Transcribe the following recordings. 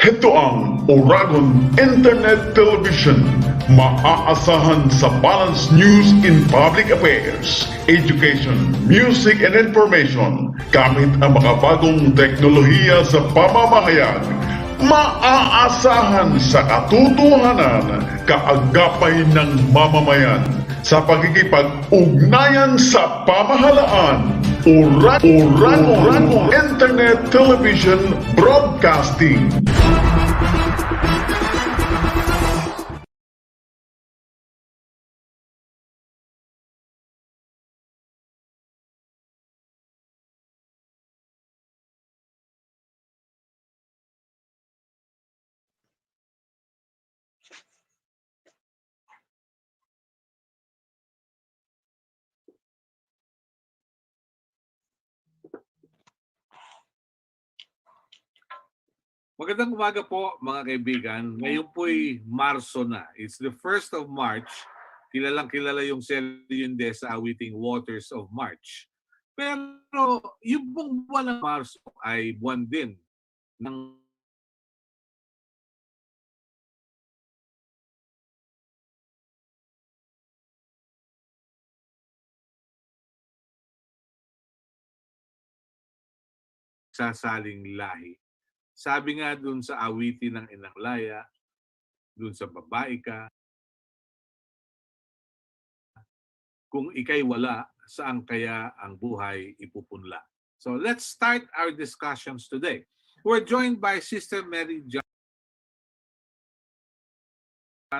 Heto ang Oragon Internet Television. Maaasahan sa Balance News in Public Affairs, Education, Music and Information gamit ang mga bagong teknolohiya sa pamamahayag. Maaasahan sa katotohanan, kaagapay ng mamamayan sa pagkikipag-ugnayan sa pamahalaan. Oragon Internet Television Broadcasting. Magandang umaga po mga kaibigan. Ngayon po'y Marso na. It's the 1st of March. Kilalang kilala yung Selyunde sa awiting Waters of March. Pero yung buong buwan ng Marso ay buwan din ng sasaling lahi. Sabi nga dun sa awitin ng Inang Laya, dun sa babae ka, kung ikay wala, saan kaya ang buhay ipupunla? So let's start our discussions today. We're joined by Sister Mary John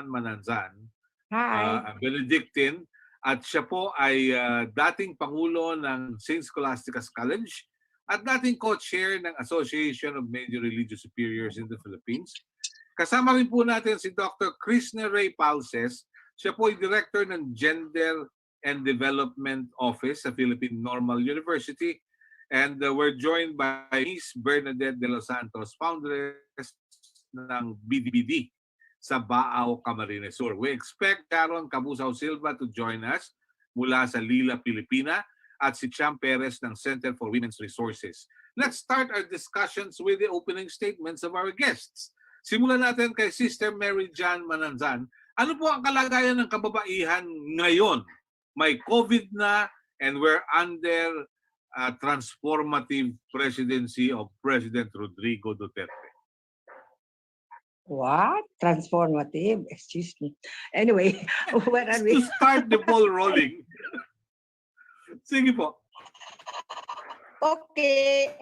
Mananzan, a Benedictine, at siya po ay dating Pangulo ng St. Scholastica's College at dating co-chair ng Association of Major Religious Superiors in the Philippines. Kasama rin po natin si Dr. Krishna Ray Palses. Siya po ay Director ng Gender and Development Office sa Philippine Normal University. And we're joined by Miss Bernadette de los Santos, foundress ng BDBD sa Baaw, Camarines Sur. We expect Sharon Cabusaw Silva to join us mula sa Lila, Pilipina, at si Cham Perez ng Center for Women's Resources. Let's start our discussions with the opening statements of our guests. Simulan natin kay Sister Mary John Mananzan. Ano po ang kalagayan ng kababaihan ngayon? May COVID na and we're under a transformative presidency of President Rodrigo Duterte. What? Transformative? Excuse me. Anyway, where are we? To start the ball rolling. Sige po. Okay.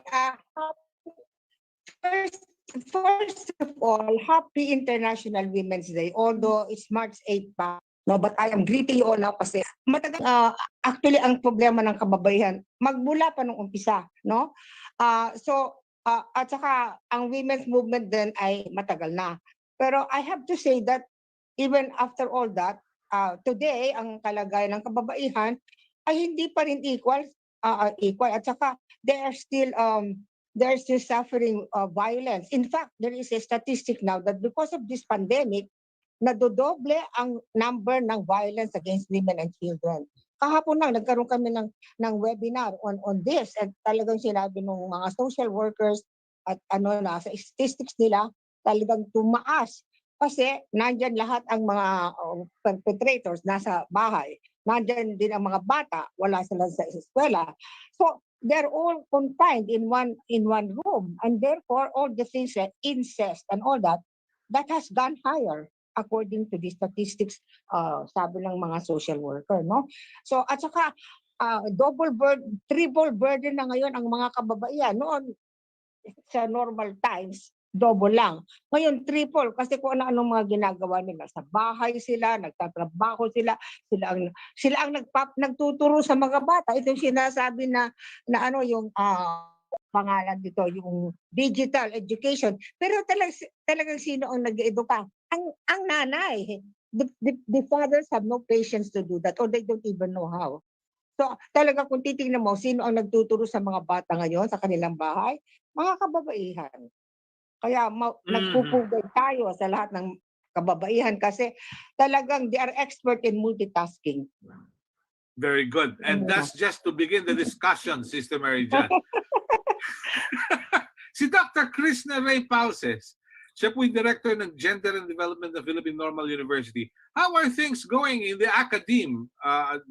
First of all, happy International Women's Day. Although it's March 8 pa. No, but I am greeting you all now kasi matagal actually ang problema ng kababaihan magmula pa nung umpisa, no? At saka ang women's movement din ay matagal na. Pero I have to say that even after all that, today ang kalagayan ng kababaihan ay hindi pa rin equal at saka they are still suffering violence. In fact, there is a statistic now that because of this pandemic, nadodoble ang number ng violence against women and children. Kahapon lang nagkaroon kami ng webinar on this at talagang sinabi ng mga social workers at sa statistics nila talagang tumaas kasi nandyan lahat ang mga perpetrators nasa bahay. Nandyan din ang mga bata, wala sila sa eskwela. So they're all confined in one room, and therefore all the things like incest and all that has gone higher according to the statistics sabi ng mga social worker, no? So at saka triple burden na ngayon ang mga kababaihan. Noon sa normal times double lang. Ngayon, triple kasi kung ano-anong mga ginagawa nila. Sa bahay sila, nagtatrabaho sila, sila ang nagtuturo sa mga bata. Ito yung sinasabi na yung pangalan dito, yung digital education. Pero talagang sino ang nag-eduka? Ang nanay. The fathers have no patience to do that or they don't even know how. So talaga kung titingnan mo, sino ang nagtuturo sa mga bata ngayon sa kanilang bahay? Mga kababaihan. Kaya nagpupugay tayo sa lahat ng kababaihan kasi talagang they are expert in multitasking. Very good. And that's just to begin the discussion, Sister Mary John. Si Dr. Krishna Ray Palses, Siya po yung Director ng Gender and Development ng Philippine Normal University. How are things going in the academe,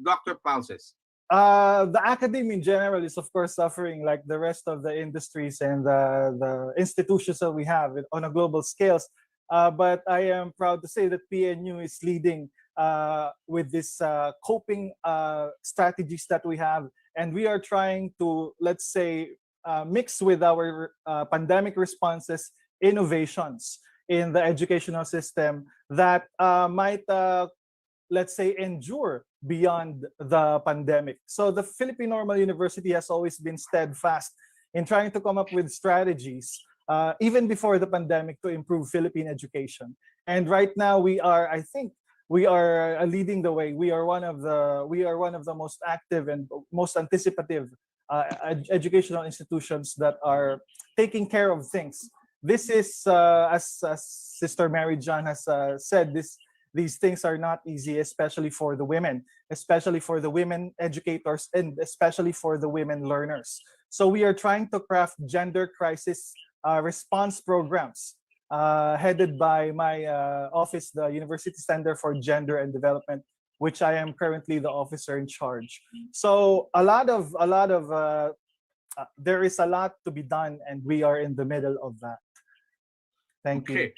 Dr. Pauses? The academy in general is, of course, suffering like the rest of the industries and the institutions that we have on a global scales. But I am proud to say that PNU is leading with this coping strategies that we have. And we are trying to, let's say, mix with our pandemic responses innovations in the educational system that might, let's say, endure beyond the pandemic. So the Philippine Normal University has always been steadfast in trying to come up with strategies even before the pandemic to improve Philippine education. And right now we are, I think, we are leading the way. We are one of the most active and most anticipative educational institutions that are taking care of things. This is, as Sister Mary John has said, these things are not easy, especially for the women, especially for the women educators, and especially for the women learners. So we are trying to craft gender crisis response programs headed by my office, the University Center for Gender and Development, which I am currently the officer in charge. So there is a lot to be done, and we are in the middle of that. Thank you.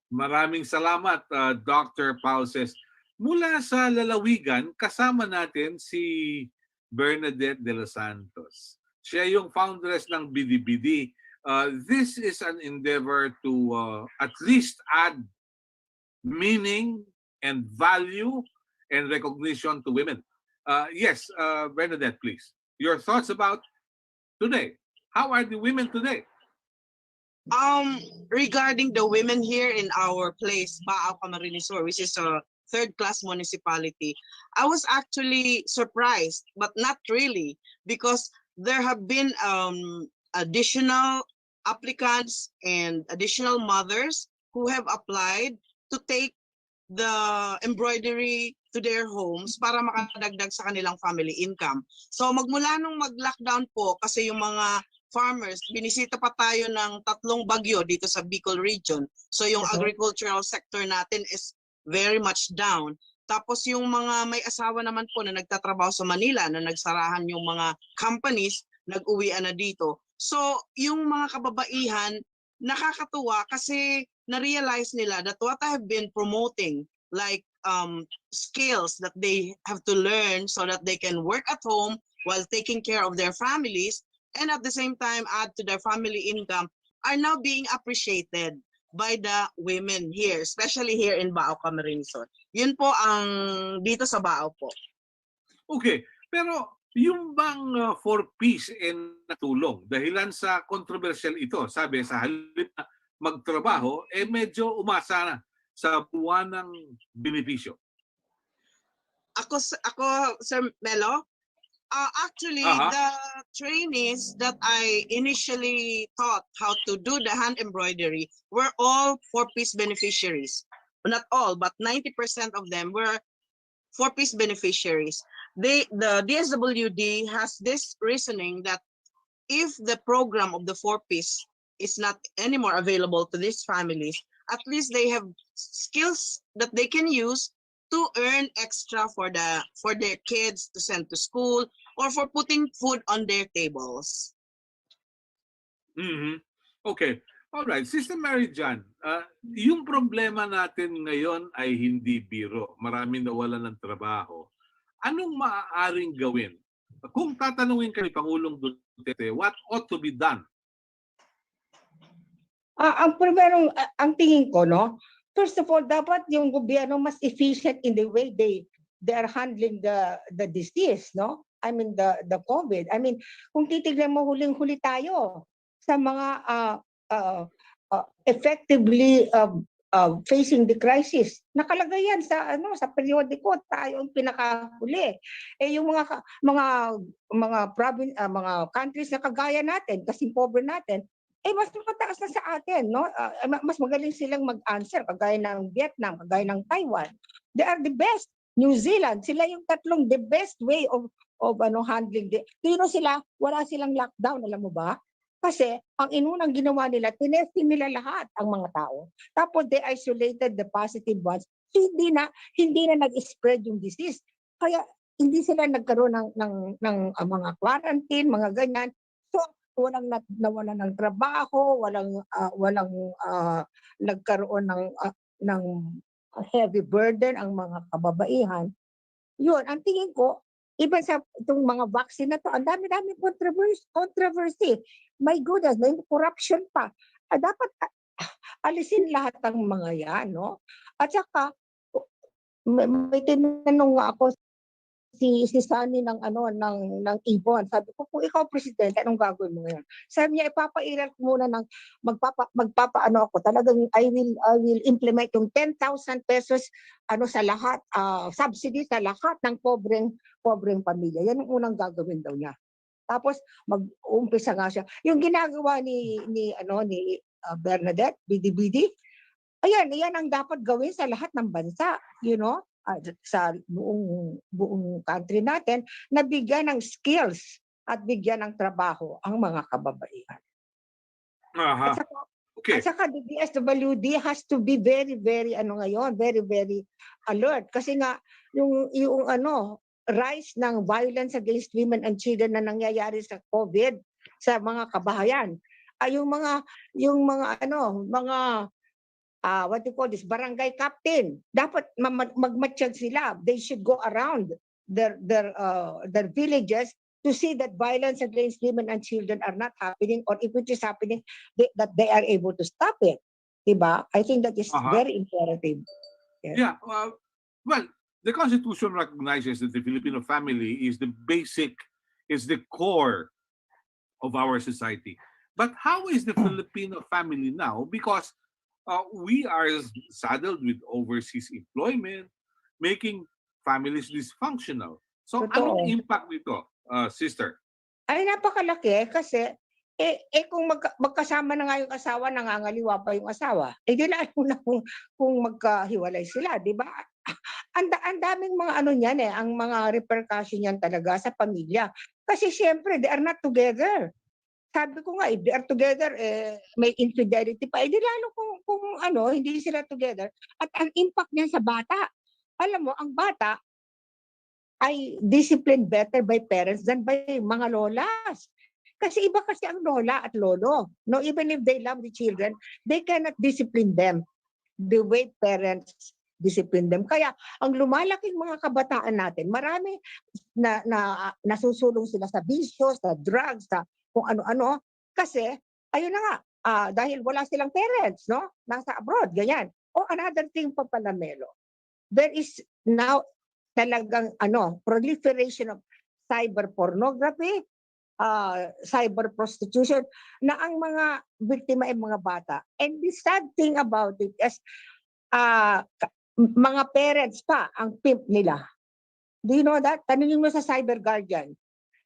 Maraming salamat, Dr. Pauses. Mula sa lalawigan, kasama natin si Bernadette de los Santos. Siya yung foundress ng Bidi-Bidi. This is an endeavor to at least add meaning and value and recognition to women. Yes, Bernadette, please. Your thoughts about today. How are the women today? Regarding the women here in our place, Baao Camarines Sur, which is a third-class municipality, I was actually surprised, but not really, because there have been additional applicants and additional mothers who have applied to take the embroidery to their homes para makadagdag sa kanilang family income. So magmula nung mag-lockdown po, kasi yung mga farmers, binisita pa tayo ng 3 bagyo dito sa Bicol region. So yung agricultural sector natin is very much down. Tapos yung mga may asawa naman po na nagtatrabaho sa Manila, na nagsarahan yung mga companies, nag-uwian na dito. So yung mga kababaihan, nakakatuwa kasi na-realize nila that what I have been promoting, like skills that they have to learn so that they can work at home while taking care of their families, and at the same time add to their family income, are now being appreciated by the women here, especially here in Baao Camarines Sur. Yun po ang dito sa Baao po. Okay, pero yung bang for peace and natulong, dahilan sa controversial ito, sabi sa halip na magtrabaho, medyo umasa na sa buwan ng benepisyo. Ako, Sir Melo, actually, the trainees that I initially taught how to do the hand embroidery were all 4-piece beneficiaries. Not all, but 90% of them were 4-piece beneficiaries. The DSWD has this reasoning that if the program of the 4-piece is not anymore available to these families, at least they have skills that they can use to earn extra for their kids to send to school or for putting food on their tables. Okay. All right. Sister Mary John, yung problema natin ngayon ay hindi biro. Maraming nawalan ng trabaho. Anong maaaring gawin? Kung tatanungin kay Pangulong Duterte, what ought to be done? Ang primero, ang tingin ko, no? First of all, dapat yung gobyerno mas efficient in the way they are handling the disease, no? I mean the COVID. I mean, kung titignan mo, huling-huli tayo sa mga effectively facing the crisis. Nakalagay yan sa periodiko, tayo ang pinakahuli. Yung mga province, mga countries na kagaya natin, kasi pobre natin, mas mataas na sa atin, no? Mas magaling silang mag-answer, kagaya ng Vietnam, kagaya ng Taiwan. They are the best. New Zealand, sila yung tatlong the best way of handling the. Sila, wala silang lockdown, alam mo ba? Kasi ang inunang ginawa nila, tinesting nila lahat ang mga tao. Tapos they isolated the positive ones. So hindi na nag-spread yung disease. Kaya hindi sila nagkaroon ng mga quarantine, mga ganyan. So walang nawalan ng trabaho, walang nagkaroon ng heavy burden ang mga kababaihan. Yun, ang tingin ko, even sa itong mga vaccine na to, ang dami-dami controversy. My goodness, may corruption pa. Dapat alisin lahat ng mga yan, no? At saka, may tinanong nga ako si Sunny ng ng Ibon. Sabi ko, kung ikaw presidente, anong gagawin mo ngayon? Sabi niya, ipapairal ko muna ng magpapaano ako. Talagang I will implement yung 10,000 pesos sa lahat, subsidy sa lahat ng pobreng pamilya. Yan ang unang gagawin daw niya. Tapos mag-uumpisa nga siya. Yung ginagawa ni Bernadette, BDBD, ayan ang dapat gawin sa lahat ng bansa, sa buong country natin, na bigyan ng skills at bigyan ng trabaho ang mga kababaihan. Aha. At saka the DSWD has to be very, very, very, very alert. Kasi nga, yung rise ng violence against women and children na nangyayari sa COVID, sa mga kabahayan, ay yung mga what you call this, barangay captain. Dapat magmatsyag sila. They should go around their villages to see that violence against women and children are not happening, or if it is happening, that they are able to stop it. Diba? I think that is very imperative. Yes. Yeah. Well, the Constitution recognizes that the Filipino family is the core of our society. But how is the Filipino family now? Because we are saddled with overseas employment, making families dysfunctional. So, anong impact nito, sister? Ay, napakalaki kasi kung magkasama na nga yung asawa, nangangaliwa pa yung asawa. Di na na kung magkahiwalay sila, di ba? Ang daming mga niyan ang mga repercussion niyan talaga sa pamilya. Kasi syempre, they are not together. Sabi ko nga, if they are together, may infidelity pa. Di lalo kung hindi sila together. At ang impact niyan sa bata, alam mo, ang bata ay disciplined better by parents than by mga lolas. Kasi iba kasi ang lola at lolo. No, even if they love the children, they cannot discipline them the way parents discipline them. Kaya ang lumalaking mga kabataan natin, marami na nasusulong sila sa bisyo, sa drugs, sa kung ano-ano. Kasi, ayun na nga, dahil wala silang parents, no? Nasa abroad, ganyan. Another thing pa pala, Melo. There is now talagang proliferation of cyber pornography, cyber prostitution, na ang mga biktima ay mga bata. And the sad thing about it is, mga parents pa ang pimp nila. Do you know that? Tanungin mo sa cyber guardian.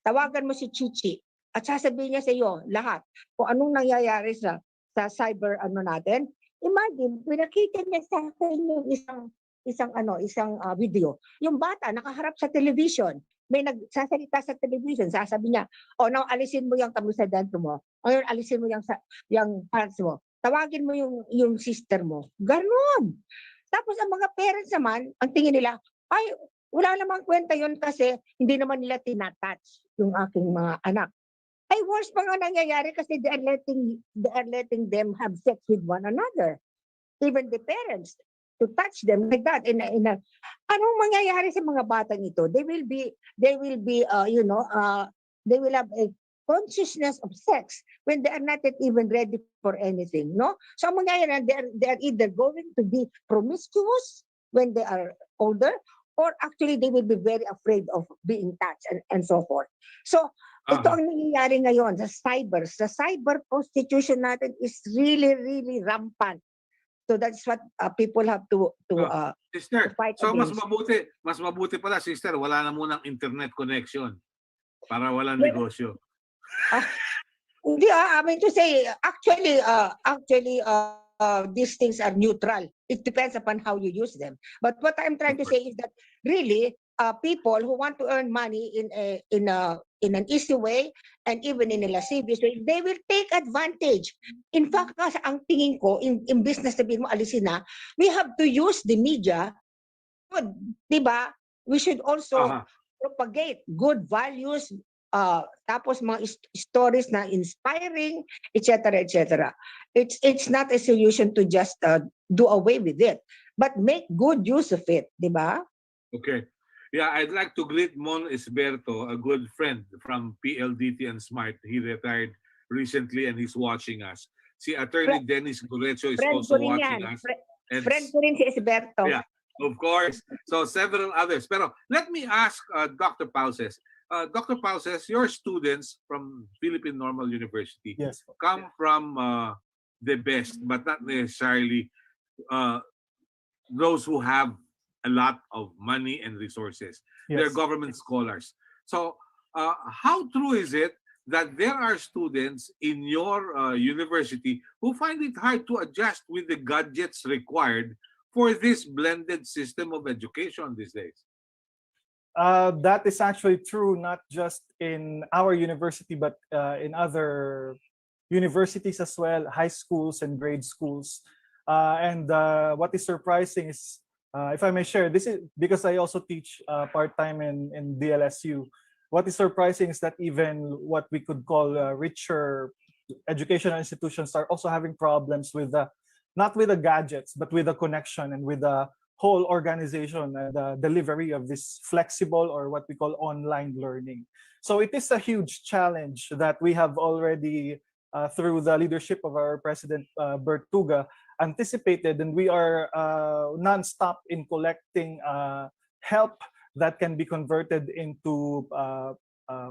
Tawagan mo si Chichi at sasabihin niya sa iyo lahat kung anong nangyayari sa cyber natin. Imagine, pinakita niya sa akin yung isang video. Yung bata nakaharap sa television, may nagsasalita sa television, sasabi niya, now alisin mo yung kamusadento mo. Ngayon alisin mo yung parents mo. Tawagin mo yung sister mo. Ganon. Tapos ang mga parents naman, ang tingin nila, ay, wala namang kwenta yun kasi hindi naman nila tinatouch yung aking mga anak. Ay, worse pa nga nangyayari kasi they are letting them have sex with one another. Even the parents, to touch them like that. Anong mangyayari sa mga batang ito? They will have a consciousness of sex when they are not yet even ready for anything, no? So ang mangyayari, they are either going to be promiscuous when they are older, or actually they will be very afraid of being touched and so forth. So ito ang nangyayari ngayon sa cyber. Sa cyber prostitution natin is really, really rampant. So that's what people have to sister, fight so against. mas mabuti pala, sister, wala na munang internet connection para walang negosyo. Hindi, I mean to say, actually, these things are neutral. It depends upon how you use them. But what I'm trying to say is that really, people who want to earn money in in an easy way and even in a lascivious way, they will take advantage. In fact, kasi ang tingin ko, in business sabihin mo, alisin na, we have to use the media, good, di ba? We should also propagate good values, tapos mga stories na inspiring, etc., etc. It's not a solution to just do away with it, but make good use of it, di ba? Okay. Yeah, I'd like to greet Mon Esberto, a good friend from PLDT and Smart. He retired recently and he's watching us. Si Attorney Dennis Gorecho is also watching us. Friend ko rin si Esberto. Yeah, of course. So several others. Pero let me ask Dr. Pauses. Dr. Pauses, your students from Philippine Normal University come from the best, but not necessarily those who have a lot of money and resources. They're government scholars. So how true is it that there are students in your university who find it hard to adjust with the gadgets required for this blended system of education these days? That is actually true, not just in our university, but in other universities as well, high schools and grade schools. And what is surprising is, if I may share, this is because I also teach part-time in DLSU. What is surprising is that even what we could call richer educational institutions are also having problems with not with the gadgets, but with the connection and with the whole organization and the delivery of this flexible or what we call online learning. So it is a huge challenge that we have already, through the leadership of our President Bertuga, anticipated, and we are non-stop in collecting help that can be converted into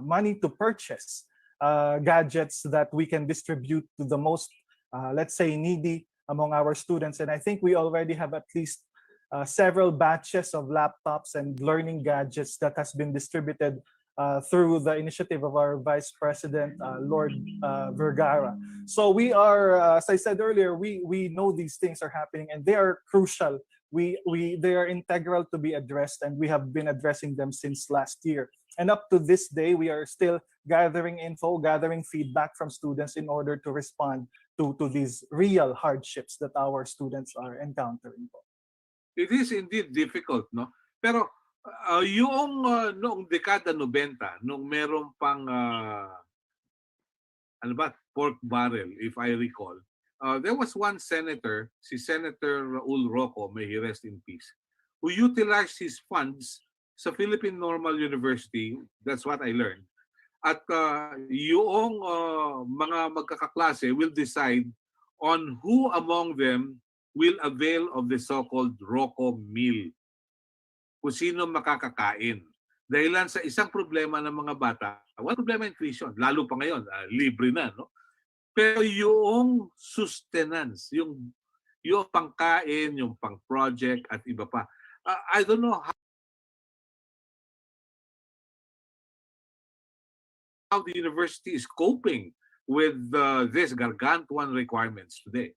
money to purchase gadgets that we can distribute to the most, let's say, needy among our students. And I think we already have at least several batches of laptops and learning gadgets that has been distributed through the initiative of our Vice President, Lord Vergara. So we are, as I said earlier, we know these things are happening and they are crucial. They are integral to be addressed, and we have been addressing them since last year. And up to this day, we are still gathering info, gathering feedback from students in order to respond to these real hardships that our students are encountering. It is indeed difficult, no? Pero yung noong dekada 90, nung meron pang ano ba, pork barrel, if I recall, there was one senator, si Senator Raul Roco, may he rest in peace, who utilized his funds sa Philippine Normal University. That's what I learned. At yung mga magkakaklase will decide on who among them will avail of the so-called Roco meal. Kung sino makakakain. Dahilan sa isang problema ng mga bata, wala problema yung tuition, lalo pa ngayon, libre na, no? Pero yung sustenance, yung pangkain, yung pang-project at iba pa. I don't know how the university is coping with this gargantuan requirements today.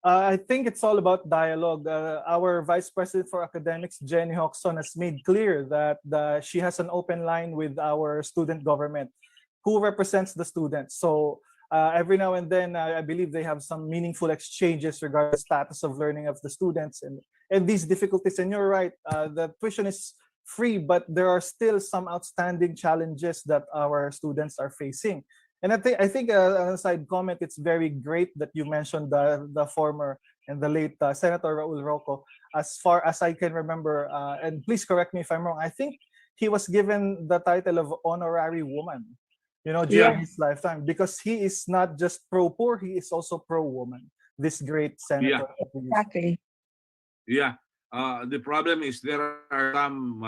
I think it's all about dialogue. Our Vice President for Academics, Jenny Hoxton, has made clear that she has an open line with our student government, who represents the students. So every now and then, I believe they have some meaningful exchanges regarding the status of learning of the students and these difficulties. And you're right, the tuition is free, but there are still some outstanding challenges that our students are facing. And I think an aside comment, it's very great that you mentioned the former and the late Senator Raul Roco. As far as I can remember, and please correct me if I'm wrong, I think he was given the title of honorary woman, during his lifetime, because he is not just pro-poor, he is also pro-woman, this great senator. Yeah, exactly. Yeah. The problem is there are some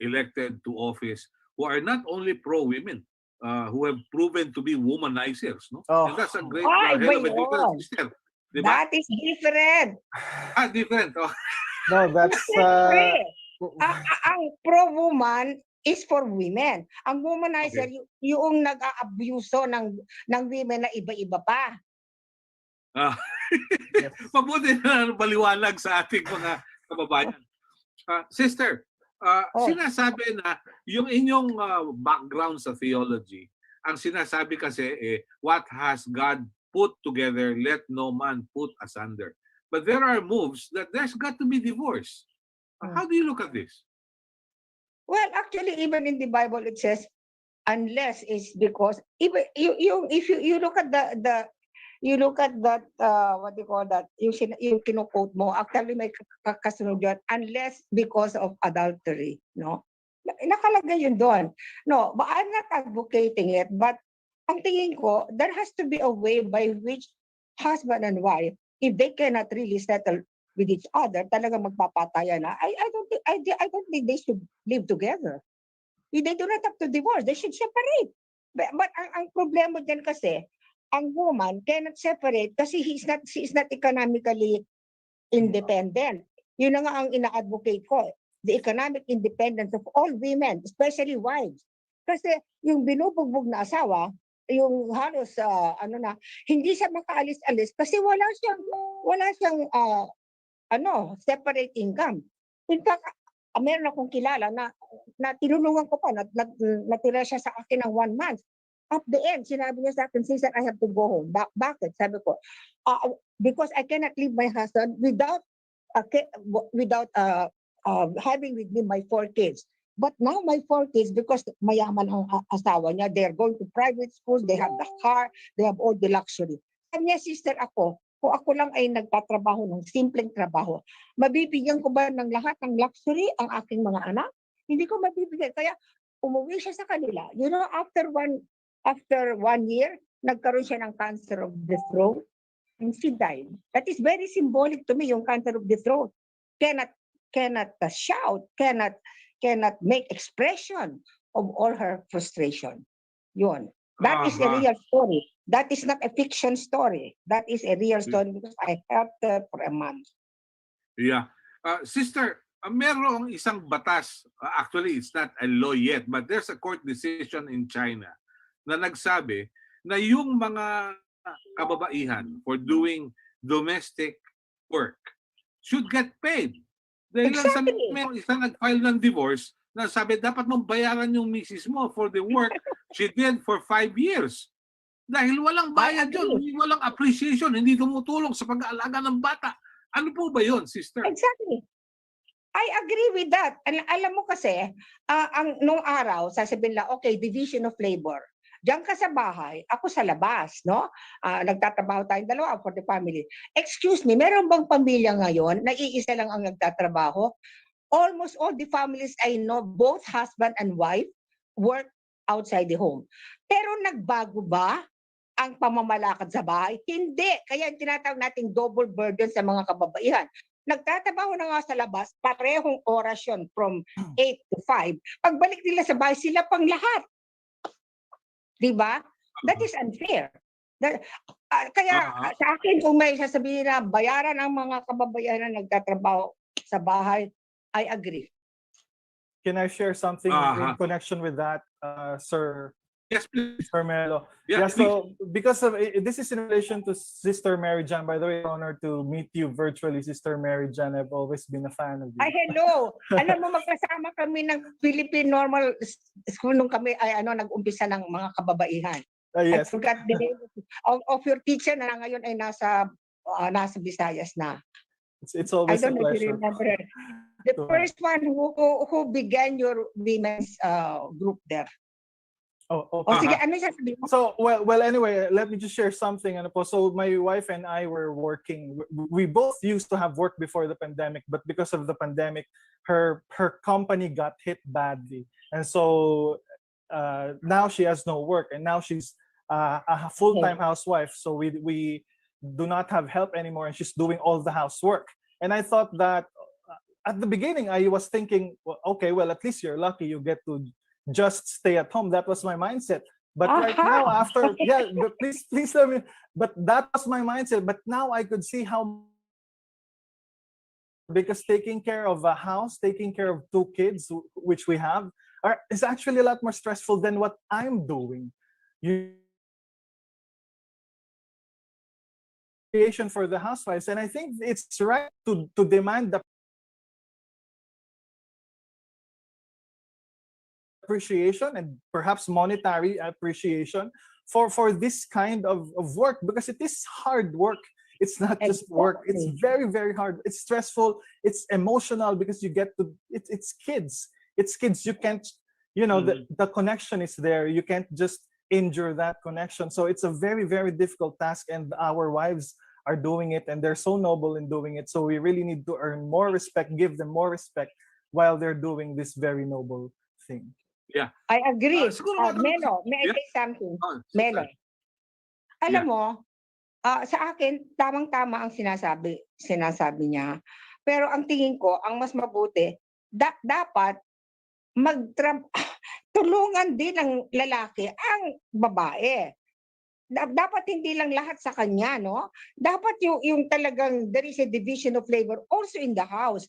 elected to office who are not only pro-women, who have proven to be womanizers, no? Oh. And that's a great hell of a difference, sister. Diba? That is different. Different. Oh. No, that's ang pro-woman is for women. Ang womanizer, yung nag-aabuso ng women na iba-iba pa. Mabuti na baliwanag sa ating mga kababayan. Sister, Oh. Sinasabi na yung inyong background sa theology, ang sinasabi kasi what has God put together, let no man put asunder. But there are moves that there's got to be divorce. How do you look at this? Well, actually, even in the Bible, it says, unless is because even if you look at you look at that what do you call that yung kino-quote mo, actually may kasunod yun, unless because of adultery, no? Nakalagay yun doon. No, but I'm not advocating it, but ang tingin ko, there has to be a way by which husband and wife, if they cannot really settle with each other, talaga magpapatayan na. I don't think they should live together. They do not have to divorce. They should separate. But ang problema dyan kasi, ang woman cannot separate kasi she is not economically independent. Yun na nga ang ina-advocate ko. The economic independence of all women, especially wives. Kasi yung binubugbog na asawa, yung halos hindi siya makaalis-alis kasi wala siyang separate income. In fact, meron akong kilala na tinulungan ko pa, natira siya sa akin ng 1 month. At the end, sinabi niya sa akin, "Sister, I have to go home." Bakit? Sabi ko, because I cannot leave my husband without having with me my 4 kids. But now my 4 kids, because mayaman ang asawa niya, they're going to private schools, they have the car, they have all the luxury. Sabi niya, "Sister, kung ako lang ay nagtatrabaho ng simpleng trabaho, mabibigyan ko ba ng lahat ng luxury ang aking mga anak? Hindi ko mabibigyan." Kaya umuwi siya sa kanila. You know, after one year, nagkaroon siya ng cancer of the throat and she died. That is very symbolic to me, yung cancer of the throat. Cannot shout, cannot make expression of all her frustration. Yun. That is a real story. That is not a fiction story. That is a real story because I helped her for a month. Yeah. Sister, merong isang batas, actually it's not a law yet, but there's a court decision in China na nagsabi na yung mga kababaihan for doing domestic work should get paid. Dahil Exactly. lang sa nag-file ng divorce na sabi dapat mong bayaran yung misis mo for the work she did for 5 years. Dahil walang bayad yun, walang appreciation, hindi tumutulong sa pag-aalaga ng bata. Ano po ba yun, sister? Exactly. I agree with that. Alam mo kasi, nung araw, sasabihin lang, okay, division of labor. Diyan ka sa bahay, ako sa labas, no? Nagtatrabaho tayong dalawa for the family. Excuse me, meron bang pamilya ngayon na iisa lang ang nagtatrabaho? Almost all the families I know, both husband and wife, work outside the home. Pero nagbago ba ang pamamalakad sa bahay? Hindi. Kaya tinatawag nating double burden sa mga kababaihan. Nagtatrabaho na nga sa labas, parehong orasyon from 8 to 5. Pagbalik nila sa bahay, sila pang lahat. Diba? That is unfair. Kaya sa akin, kung may sasabihin na bayaran ang mga kababaihan na nagtatrabaho sa bahay, I agree. Can I share something in connection with that, Sir? Yes, please. Sir Melo. Yeah, so because of this is in relation to Sister Mary Jan. By the way, honor to meet you virtually, Sister Mary Jan. I've always been a fan of you. Ay, hello. Alam mo, magkasama kami ng Philippine Normal School nung kami ay nag-umpisa ng mga kababaihan. Yes. I forgot the name of your teacher na ngayon ay nasa Visayas na. It's always I don't a know if pleasure. you remember. The first one who began your women's group there. Sige, ano sasabihin mo? So, well, anyway, let me just share something. So, my wife and I were working. We both used to have work before the pandemic, but because of the pandemic, her company got hit badly. And so, now she has no work, and now she's a full-time housewife. So, we do not have help anymore, and she's doing all the housework. And I thought that at the beginning, I was thinking, well, okay, well, at least you're lucky you get to just stay at home. That was my mindset. But right now, after please let me. But that was my mindset. But now I could see how, because taking care of a house, taking care of 2 kids, which we have, is actually a lot more stressful than what I'm doing. Creation for the housewives, and I think it's right to demand the appreciation and perhaps monetary appreciation for this kind of work, because it is hard work. It's not just work. It's very, very hard. It's stressful. It's emotional because you get to, it's kids. It's kids. You can't, the connection is there. You can't just injure that connection. So it's a very, very difficult task, and our wives are doing it, and they're so noble in doing it. So we really need to earn more respect, give them more respect while they're doing this very noble thing. Yeah. I agree. Siguro, Melo, may I Yeah. say something? Oh, Melo. sister. Alam Yeah. mo, sa akin, tamang-tama ang sinasabi niya. Pero ang tingin ko, ang mas mabuti, dapat tulungan din ng lalaki ang babae. Dapat hindi lang lahat sa kanya, no? Dapat yung talagang there is a division of labor also in the house.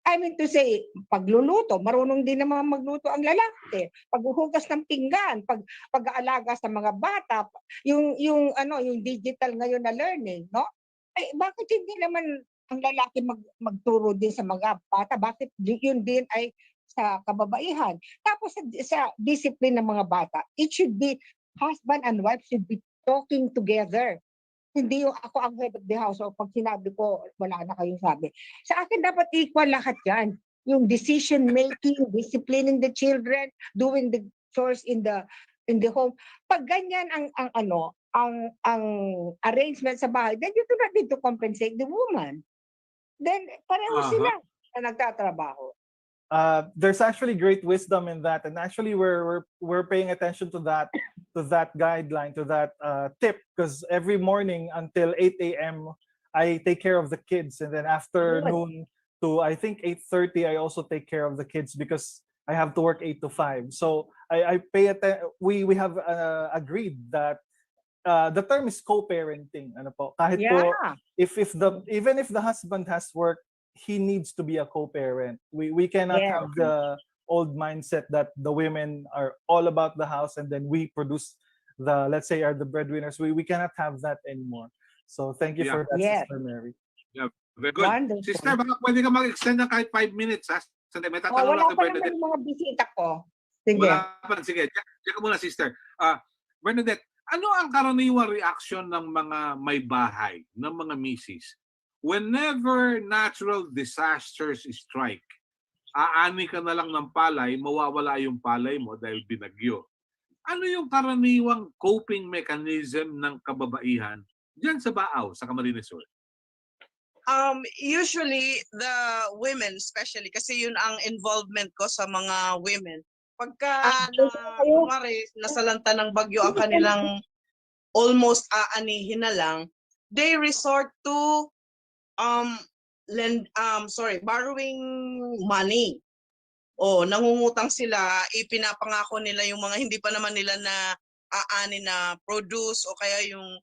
I mean to say, pagluluto, marunong din naman magluto ang lalaki. Paghuhugas ng pinggan, pag-aalaga sa mga bata, yung digital ngayon na learning, no? Ay, bakit hindi naman ang lalaki magturo din sa mga bata? Bakit yun din ay sa kababaihan? Tapos sa discipline ng mga bata, it should be husband and wife should be talking together. Hindi yung ako ang head of the house, o pag sinabi ko, wala na kayong sabi. Sa akin dapat equal lahat yan. Yung decision making, disciplining the children, doing the chores in the home. Pag ganyan ang arrangement sa bahay, then you do not need to compensate the woman. Then pareho sila na nagtatrabaho. There's actually great wisdom in that, and actually we're paying attention to that guideline, to that tip, because every morning until 8 a.m. I take care of the kids, and then after noon to I think 8:30 I also take care of the kids because I have to work 8 to 5. So I pay attention. We have agreed that the term is co-parenting. Ano po? Kahit po even if the husband has work, he needs to be a co-parent. We cannot have the old mindset that the women are all about the house and then we produce let's say are the breadwinners. We cannot have that anymore. So thank you for that, Sister Mary. Yeah, very good. Wonderful. Sister, baka pwede ka mag-extend ng kahit 5 minutes, ha? Sandali, may tatanong lang Wala kay pa Bernadette. naman yung mga bisita ko. Sige. Wala pa. Sige, diyan ka muna, sister. Bernadette, ano ang karaniwang reaction ng mga may bahay, ng mga misis? Whenever natural disasters strike, aani ka na lang ng palay, mawawala yung palay mo dahil binagyo. Ano yung karaniwang coping mechanism ng kababaihan diyan sa Baaw, sa Camarines Sur? Usually the women, especially kasi yun ang involvement ko sa mga women. Pagka nasalanta ng bagyo ang kanilang almost aanihin na lang, they resort to borrowing money. O nangungutang sila, ipinapangako nila yung mga hindi pa naman nila na aani na produce, o kaya yung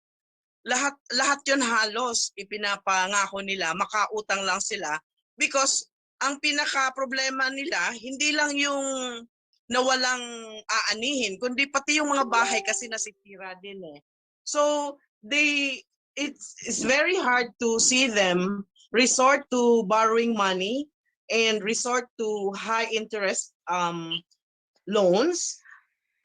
lahat yun halos ipinapangako nila, makautang lang sila, because ang pinaka problema nila hindi lang yung nawalang aanihin, kundi pati yung mga bahay kasi nasitira din eh. So it's very hard to see them resort to borrowing money and resort to high interest loans.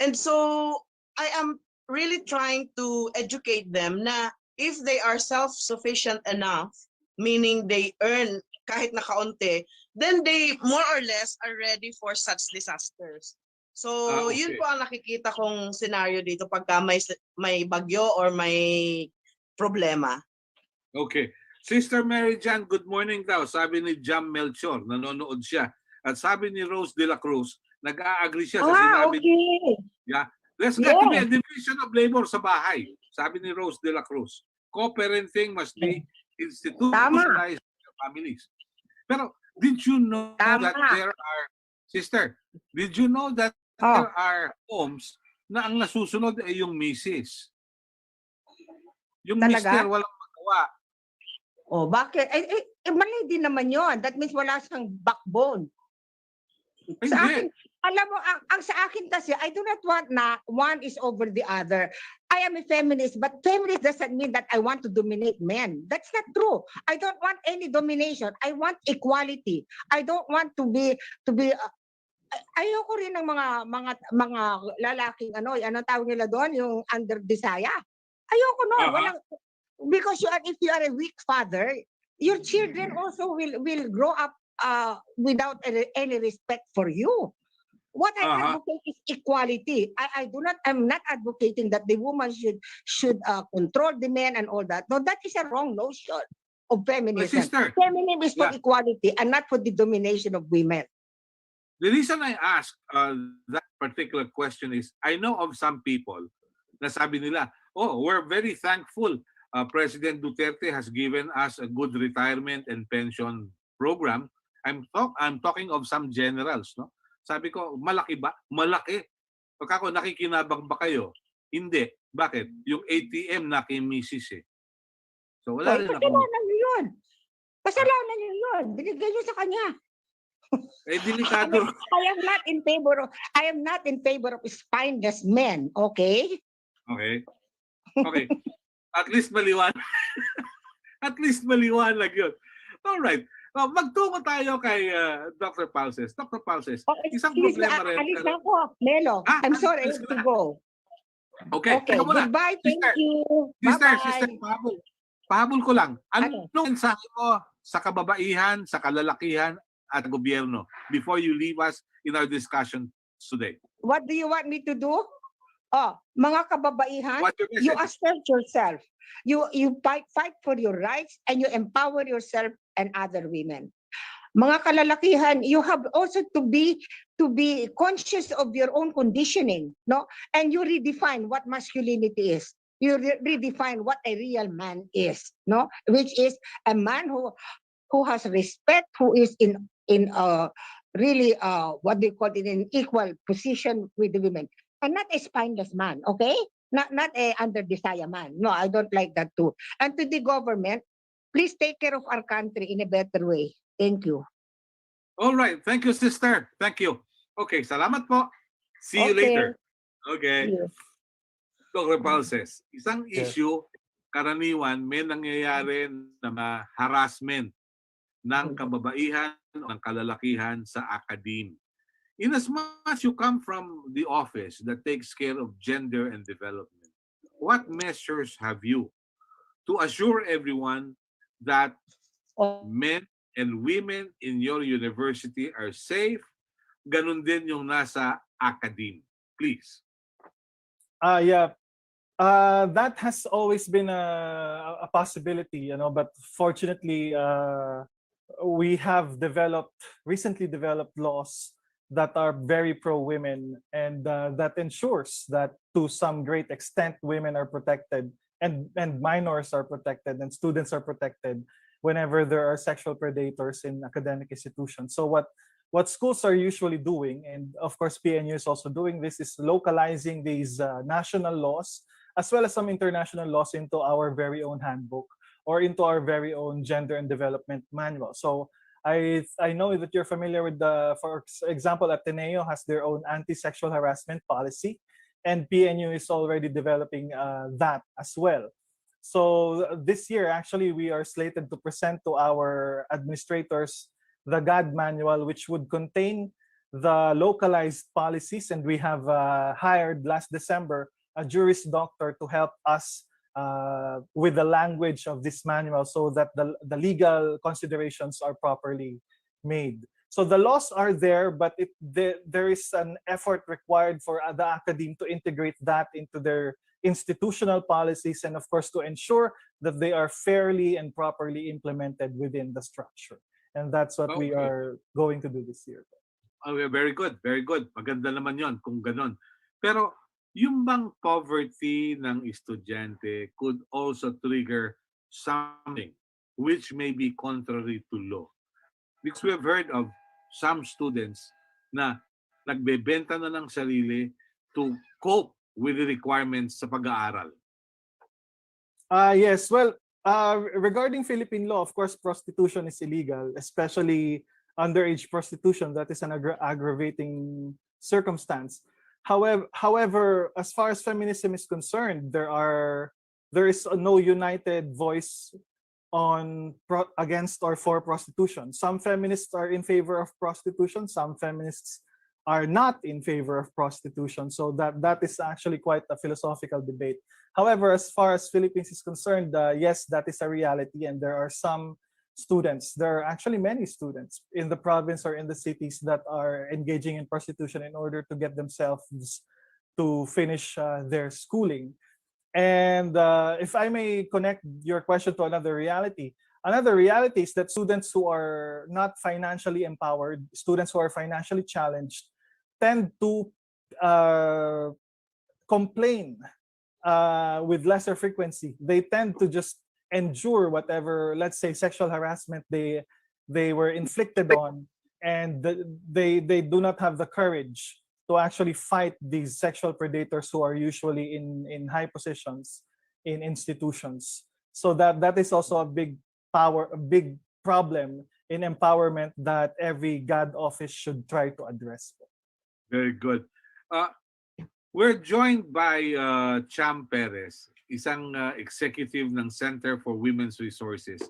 And so I am really trying to educate them na if they are self-sufficient enough, meaning they earn kahit na kaunti, then they more or less are ready for such disasters. So yun po ang nakikita kong scenario dito pagka may bagyo or may problema. Okay. Sister Mary Jan, good morning daw. Sabi ni Jam Melchor, nanonood siya. At sabi ni Rose de la Cruz, nag-a-agree siya sa sinabi. Yeah. Let's get to be a division of labor sa bahay. Sabi ni Rose de la Cruz, co-parenting must be institutionalized in families. Pero did you know that there are, sister, did you know that there are homes na ang nasusunod ay yung misis? Yung mister walang magawa. Bakit? Mali din naman yon. That means wala siyang backbone. Sa akin, alam mo, ang sa akin kasi, I do not want na one is over the other. I am a feminist, but feminist doesn't mean that I want to dominate men. That's not true. I don't want any domination. I want equality. I don't want to be ayoko rin ng mga lalaking ano tawag nila doon, yung under desire. Ayoko noon, walang, because if you are a weak father, your children also will grow up without any respect for you. What I advocate is equality. I'm not advocating that the woman should control the men and all that. No, that is a wrong notion of feminism. Sister, Feminism is for equality and not for the domination of women. the reason I ask that particular question is, I know of some people na sabi nila, oh, we're very thankful. President Duterte has given us a good retirement and pension program. I'm talking of some generals, no? Sabi ko, malaki ba? Malaki. Pagka ako, nakikinabang ba kayo? Hindi. Bakit? Yung ATM na kay Mrs. eh. So wala rin ako. Kasalanan niyo yun. Kasalanan niyo yun. Binigay niyo sa kanya. Eh, delikado. I am not in favor of spineless men, okay? Okay. Okay. At least maliwanag. At least maliwanag yun. All right. Magtungo tayo kay Dr. Palses. Dr. Palses, isang problema rin. Alis na ako, Melo. I'm sorry, I have to go. Okay. Goodbye, thank you. Sister, pahabol ko lang. Anong mensahe mo sa kababaihan, sa kalalakihan, at gobyerno before you leave us in our discussion today? What do you want me to do? Oh, mga kababaihan, you assert yourself. You fight for your rights and you empower yourself and other women. Mga kalalakihan, you have also to be conscious of your own conditioning, no? And you redefine what masculinity is. You redefine what a real man is, no? Which is a man who has respect, who is in really what they call it, an equal position with the women, and not a spineless man, okay? Not a under desire man. No, I don't like that too. And to the government, please take care of our country in a better way. Thank you. All right. Thank you, sister. Thank you. Okay, salamat po. See you later. Okay. Dr. Palses, isang issue, karaniwan, may nangyayari na harassment ng kababaihan, ng kalalakihan sa academe. In as much you come from the office that takes care of gender and development, what measures have you to assure everyone that men and women in your university are safe? Ganun din yung nasa academe. Please. That has always been a possibility, but fortunately, we have recently developed laws that are very pro-women, and that ensures that to some great extent women are protected and minors are protected and students are protected whenever there are sexual predators in academic institutions. So what schools are usually doing, and of course PNU is also doing this, is localizing these national laws as well as some international laws into our very own handbook or into our very own gender and development manual. So I know that you're familiar with for example, Ateneo has their own anti-sexual harassment policy, and PNU is already developing that as well. So this year, actually, we are slated to present to our administrators the GAD manual, which would contain the localized policies, and we have hired last December a juris doctor to help us with the language of this manual so that the legal considerations are properly made. So the laws are there, but there is an effort required for the academe to integrate that into their institutional policies, and of course to ensure that they are fairly and properly implemented within the structure. And that's what we are going to do this year. Okay, very good, very good. Maganda naman yon kung ganon. Pero yung bang poverty ng estudyante could also trigger something which may be contrary to law? Because we have heard of some students na nagbebenta na ng sarili to cope with the requirements sa pag-aaral. Yes, well, regarding Philippine law, of course, prostitution is illegal, especially underage prostitution. That is an aggravating circumstance. However, as far as feminism is concerned, there is no united voice against or for prostitution. Some feminists are in favor of prostitution. Some feminists are not in favor of prostitution. So that is actually quite a philosophical debate. However, as far as Philippines is concerned, yes, that is a reality, and there are some students, there are actually many students in the province or in the cities that are engaging in prostitution in order to get themselves to finish their schooling. And if I may connect your question to another reality is that students who are not financially empowered, students who are financially challenged, tend to complain with lesser frequency. They tend to just endure whatever, let's say, sexual harassment they were inflicted on, and they do not have the courage to actually fight these sexual predators who are usually in high positions in institutions. So that is also a big problem in empowerment that every God office should try to address. Very good. We're joined by Cham Perez, isang executive ng Center for Women's Resources.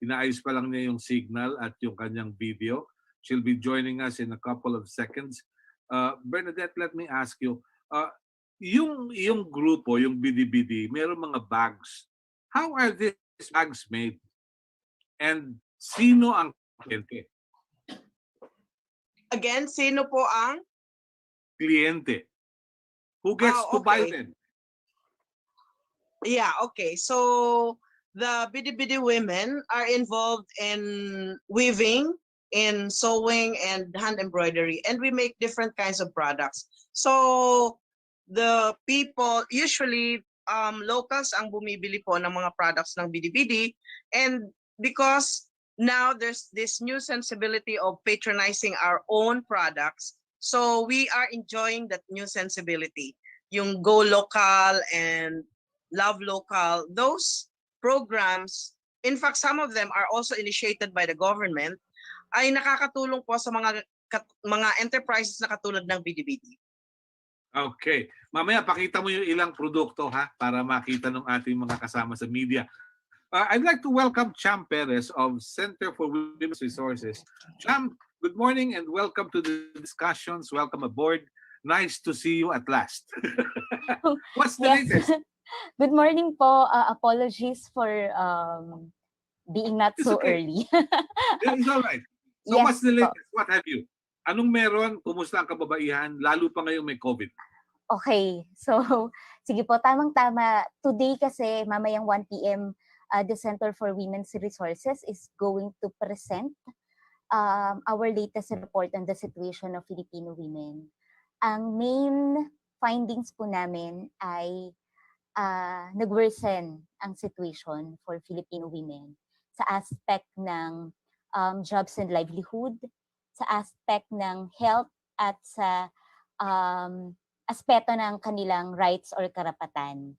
Inaayos pa lang niya yung signal at yung kanyang video. She'll be joining us in a couple of seconds. Bernadette, let me ask you, yung grupo, yung BDBD, meron mga bags. How are these bags made? And sino ang kliyente? Again, sino po ang? Kliyente. Who gets to buy them? Yeah, okay. So the Bidi-Bidi women are involved in weaving, in sewing, and hand embroidery, and we make different kinds of products. So the people, usually locals ang bumibili po ng mga products ng Bidi-Bidi, and because now there's this new sensibility of patronizing our own products, so we are enjoying that new sensibility. Yung Go Local and Love Local, those programs, in fact, some of them are also initiated by the government, ay nakakatulong po sa mga enterprises na katulad ng Bidi-Bidi. Okay. Mamaya pakita mo yung ilang produkto ha para makita ng ating mga kasama sa media. I'd like to welcome Cham Perez of Center for Women's Resources. Cham, good morning and welcome to the discussions. Welcome aboard. Nice to see you at last. What's the latest? Good morning po. Apologies for being not It's so okay. early. It's all right. So Yes what's the po. latest? What have you? Anong meron? Kumusta ang kababaihan? Lalo pa ngayong may COVID. Okay. So, sige po, tamang-tama. Today kasi, mamayang 1 p.m., the Center for Women's Resources is going to present our latest report on the situation of Filipino women. Ang main findings po namin ay nag-worsen ang situation for Filipino women sa aspect ng jobs and livelihood, sa aspect ng health, at sa aspeto ng kanilang rights or karapatan.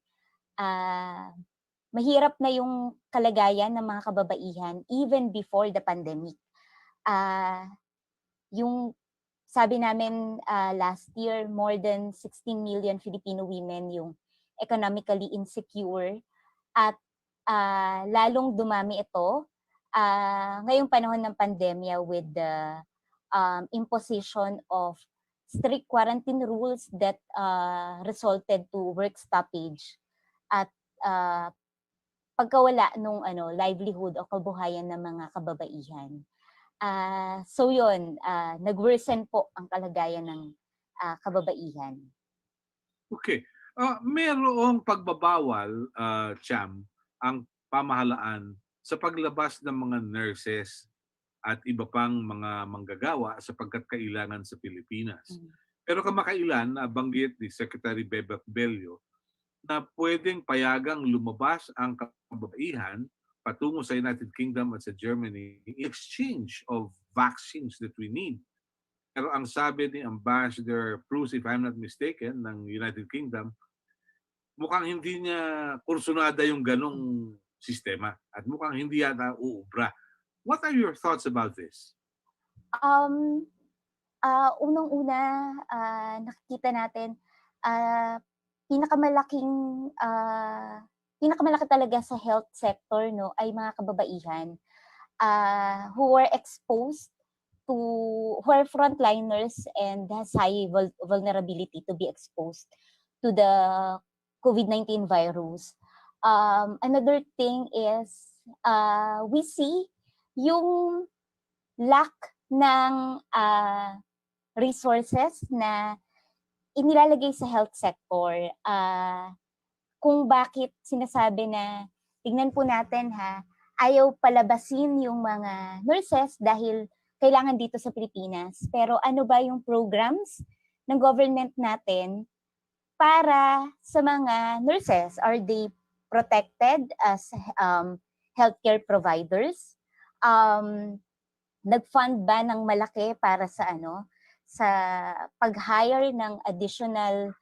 Mahirap na yung kalagayan ng mga kababaihan even before the pandemic. Yung sabi namin last year, more than 16 million Filipino women yung economically insecure, at lalong dumami ito ngayong panahon ng pandemya with the imposition of strict quarantine rules that resulted to work stoppage at pagkawala nung livelihood o kabuhayan ng mga kababaihan. So yun, nag-worsen po ang kalagayan ng kababaihan. Okay. Merong pagbabawal, Cham, ang pamahalaan sa paglabas ng mga nurses at iba pang mga manggagawa sapagkat kailangan sa Pilipinas. Pero kamakailan, nabanggit ni Secretary Bebek Bello na pwedeng payagang lumabas ang kababaihan patungo sa United Kingdom at sa Germany in exchange of vaccines that we need. Pero ang sabi ni Ambassador Cruz, if I'm not mistaken, ng United Kingdom, mukhang hindi niya kursunada yung ganong sistema at mukhang hindi yata uubra. What are your thoughts about this? Unang-una, nakikita natin, pinakamalaki talaga sa health sector, no, ay mga kababaihan who were exposed who are frontliners and has high vulnerability to be exposed to the COVID-19 virus. Another thing is we see yung lack ng resources na inilalagay sa health sector. Kung bakit sinasabi na, tingnan po natin ayaw palabasin yung mga nurses dahil kailangan dito sa Pilipinas. Pero ano ba yung programs ng government natin para sa mga nurses? Are they protected as healthcare providers? Nag-fund ba ng malaki para sa sa pag-hire ng additional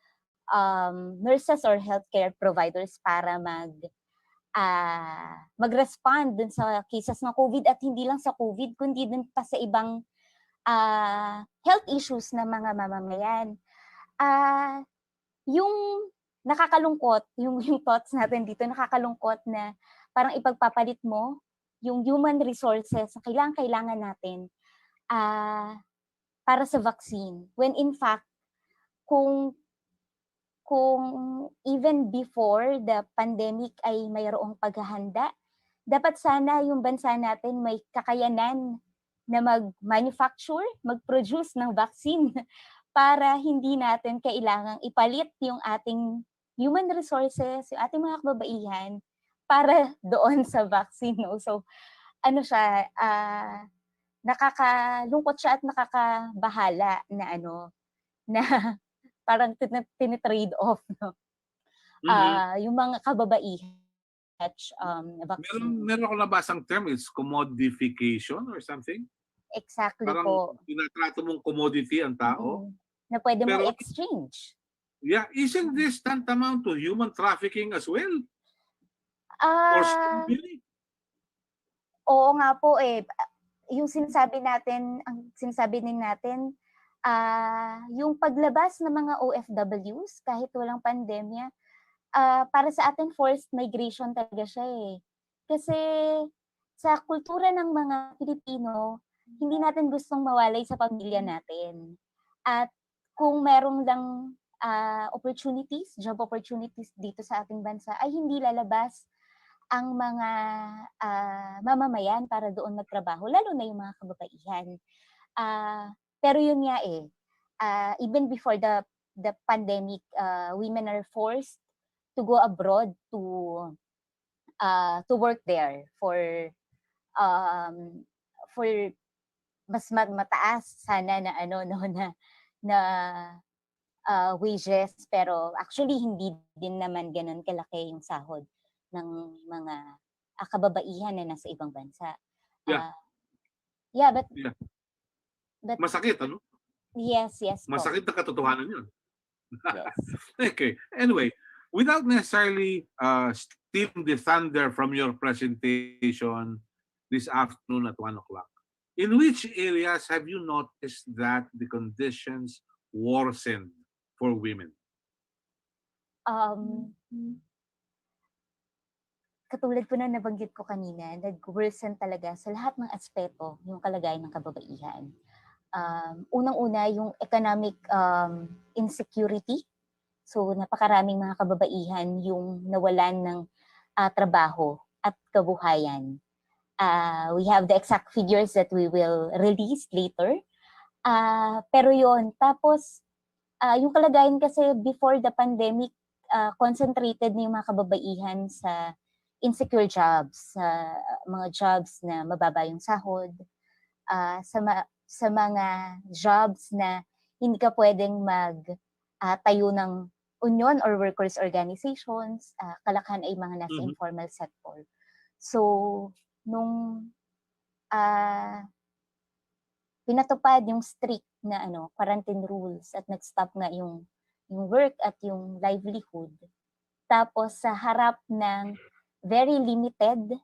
nurses or healthcare providers para mag-respond dun sa cases ng COVID, at hindi lang sa COVID kundi dun pa sa ibang health issues ng mga mamamayan. Yung nakakalungkot, yung thoughts natin dito, nakakalungkot na parang ipagpapalit mo yung human resources na kailangan natin para sa vaccine. When in fact, kung even before the pandemic ay mayroong paghahanda, dapat sana yung bansa natin may kakayanan na mag-manufacture, mag-produce ng vaccine para hindi natin kailangang ipalit yung ating human resources, yung ating mga kababaihan para doon sa vaccine. No? So, siya, nakakalungkot siya at nakakabahala na na parang tinitrade off, no? Yung mga kababaihan vaccine. Meron ako nabasang term, it's commodification or something? Exactly parang po. tinatrato mong commodity ang tao. Na pwede Pero, mo exchange. Yeah, isn't this tantamount to human trafficking as well? Or stealing? Oo nga po yung sinasabi din natin, yung paglabas ng mga OFWs kahit walang pandemya, para sa atin forced migration talaga siya Kasi sa kultura ng mga Pilipino, hindi natin gustong mawalay sa pamilya natin. At kung merong lang job opportunities dito sa ating bansa, ay hindi lalabas ang mga mamamayan para doon magtrabaho, lalo na yung mga kababaihan. Pero yun nga even before the pandemic, women are forced to go abroad to work there for mas mataas sana na wages, pero actually hindi din naman ganun kalaki yung sahod ng mga kababaihan na nasa ibang bansa. But masakit, ano? Yes po. Masakit na katotohanan yun. Yes. Okay. Anyway, without necessarily stealing the thunder from your presentation this afternoon at 1 o'clock, in which areas have you noticed that the conditions worsened for women? Katulad po na nabanggit ko kanina, nag-worsen talaga sa lahat ng aspeto yung kalagayan ng kababaihan. Unang-una, yung economic insecurity. So, napakaraming mga kababaihan yung nawalan ng trabaho at kabuhayan. We have the exact figures that we will release later. Pero yun, tapos yung kalagayan kasi before the pandemic, concentrated na yung mga kababaihan sa insecure jobs, mga jobs na mababa yung sahod, sa mga jobs na hindi ka pwedeng tayo ng union or workers organizations, kalakhan ay mga nasa informal sector. So, nung pinatupad yung strict na quarantine rules at nag-stop nga yung work at yung livelihood, tapos sa harap ng very limited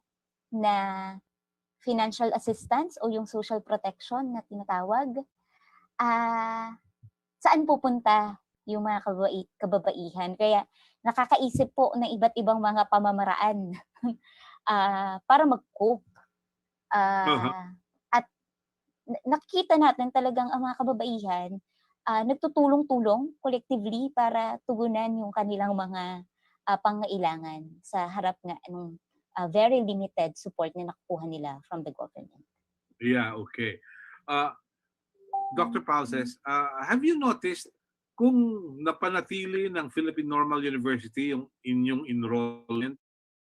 na financial assistance o yung social protection na tinatawag, saan pupunta yung mga kababaihan? Kaya nakakaisip po ng iba't ibang mga pamamaraan para mag-cope. At nakikita natin talagang ang mga kababaihan nagtutulong-tulong collectively para tugunan yung kanilang mga pangailangan sa harap nga ng very limited support na nakukuha nila from the government. Yeah, okay. Dr. Pauses, have you noticed kung napanatili ng Philippine Normal University yung inyong enrollment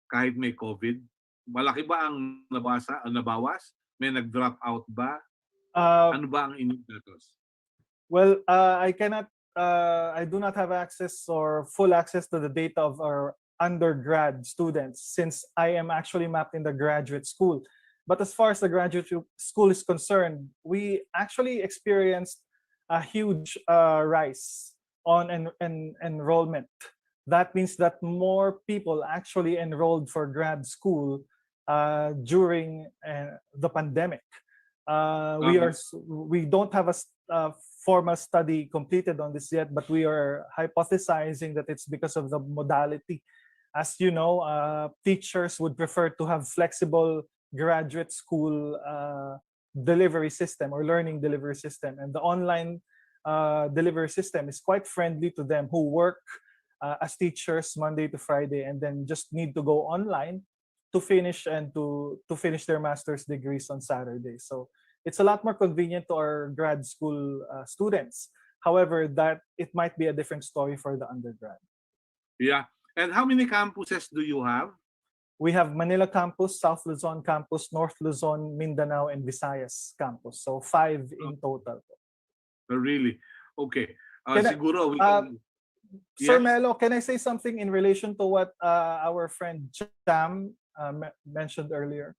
kahit may COVID? Malaki ba ang nabawas? May nag-drop out ba? Ano ba ang inyong datos? Well, I do not have access or full access to the data of our undergrad students since I am actually mapped in the graduate school. But as far as the graduate school is concerned, we actually experienced a huge rise on enrollment. That means that more people actually enrolled for grad school during the pandemic. We don't have a formal study completed on this yet, but we are hypothesizing that it's because of the modality. As you know, teachers would prefer to have flexible graduate school delivery system or learning delivery system, and the online delivery system is quite friendly to them who work as teachers Monday to Friday and then just need to go online to finish their master's degrees on Saturday. So it's a lot more convenient to our grad school students. However, that it might be a different story for the undergrad. Yeah. And how many campuses do you have? We have Manila campus, South Luzon campus, North Luzon, Mindanao, and Visayas campus. So 5 in total. Really? Okay. Can Siguro we can... Sir Yes? Melo, can I say something in relation to what our friend Cham mentioned earlier?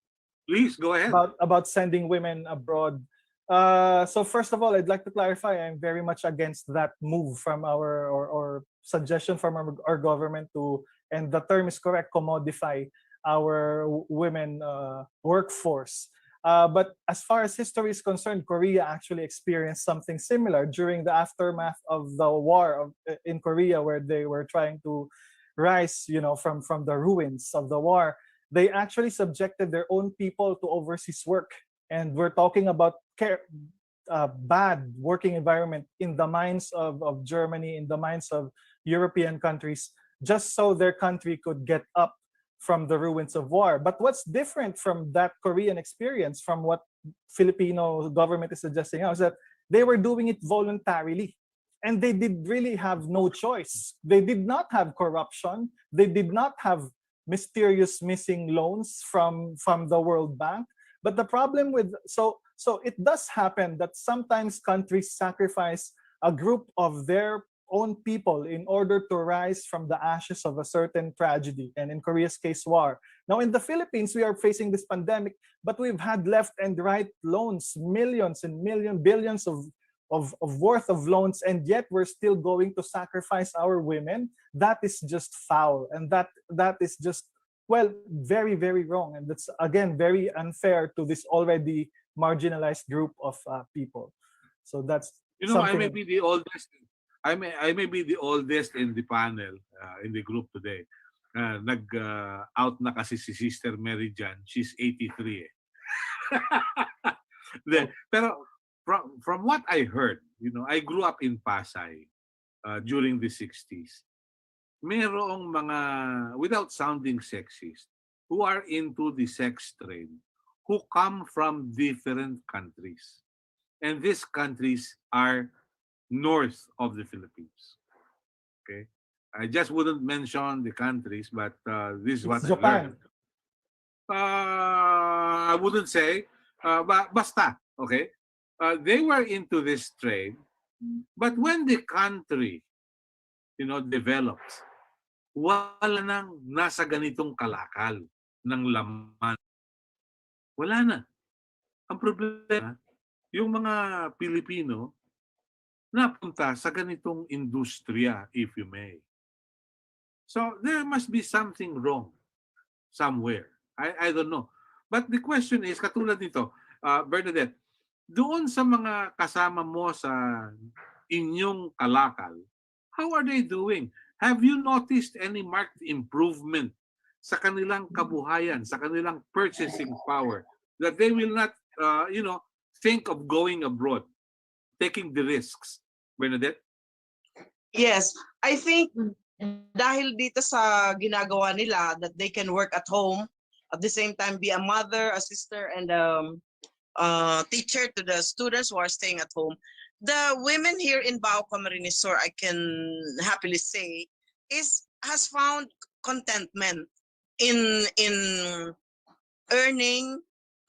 Please, go ahead. About sending women abroad. So first of all, I'd like to clarify, I'm very much against that move from or suggestion from our government to, and the term is correct, commodify our women workforce. But as far as history is concerned, Korea actually experienced something similar during the aftermath of the war in Korea, where they were trying to rise, from the ruins of the war. They actually subjected their own people to overseas work. And we're talking about bad working environment in the mines of Germany, in the mines of European countries, just so their country could get up from the ruins of war. But what's different from that Korean experience, from what Filipino government is suggesting now, is that they were doing it voluntarily. And they did really have no choice. They did not have corruption. They did not have mysterious missing loans from the World Bank. But the problem with, so it does happen that sometimes countries sacrifice a group of their own people in order to rise from the ashes of a certain tragedy, and in Korea's case, war. Now in the Philippines, we are facing this pandemic, but we've had left and right loans, millions and billions of worth of loans, and yet we're still going to sacrifice our women. That is just foul, and that is just, well, very, very wrong, and that's again very unfair to this already marginalized group of people. So that's I may be the oldest. I may be the oldest in the panel, in the group today. Nag-out na kasi si Sister Mary Jan. She's 83 eh. Pero from what I heard, I grew up in Pasay during the 60s. Merong mga, without sounding sexist, who are into the sex trade, who come from different countries. And these countries are north of the Philippines. Okay? I just wouldn't mention the countries, but this is what I learned. I wouldn't say, but basta, okay? They were into this trade, but when the country, develops, wala nang nasa ganitong kalakal ng laman. Wala na. Ang problema, yung mga Pilipino napunta sa ganitong industriya, if you may. So there must be something wrong somewhere. I don't know. But the question is, katulad nito, Bernadette, doon sa mga kasama mo sa inyong kalakal, how are they doing? Have you noticed any marked improvement sa kanilang kabuhayan, sa kanilang purchasing power, that they will not, think of going abroad, taking the risks? Bernadette? Yes, I think dahil dito sa ginagawa nila that they can work at home, at the same time be a mother, a sister, and teacher to the students who are staying at home. The women here in Bao Camarines Sur, I can happily say, has found contentment in earning,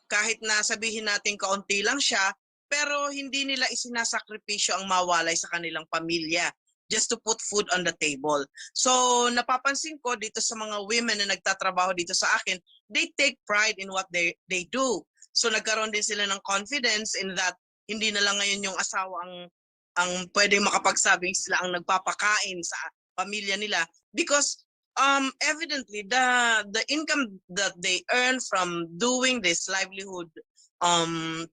kahit na sabihin natin kaunti lang siya, pero hindi nila isinasakripisyo ang mawalay sa kanilang pamilya just to put food on the table. So napapansin ko dito sa mga women na nagtatrabaho dito sa akin, they take pride in what they do. So nagkaroon din sila ng confidence in that hindi na lang ngayon yung asawa ang pwedeng makapagsabing sila ang nagpapakain sa pamilya nila, because evidently the income that they earn from doing this livelihood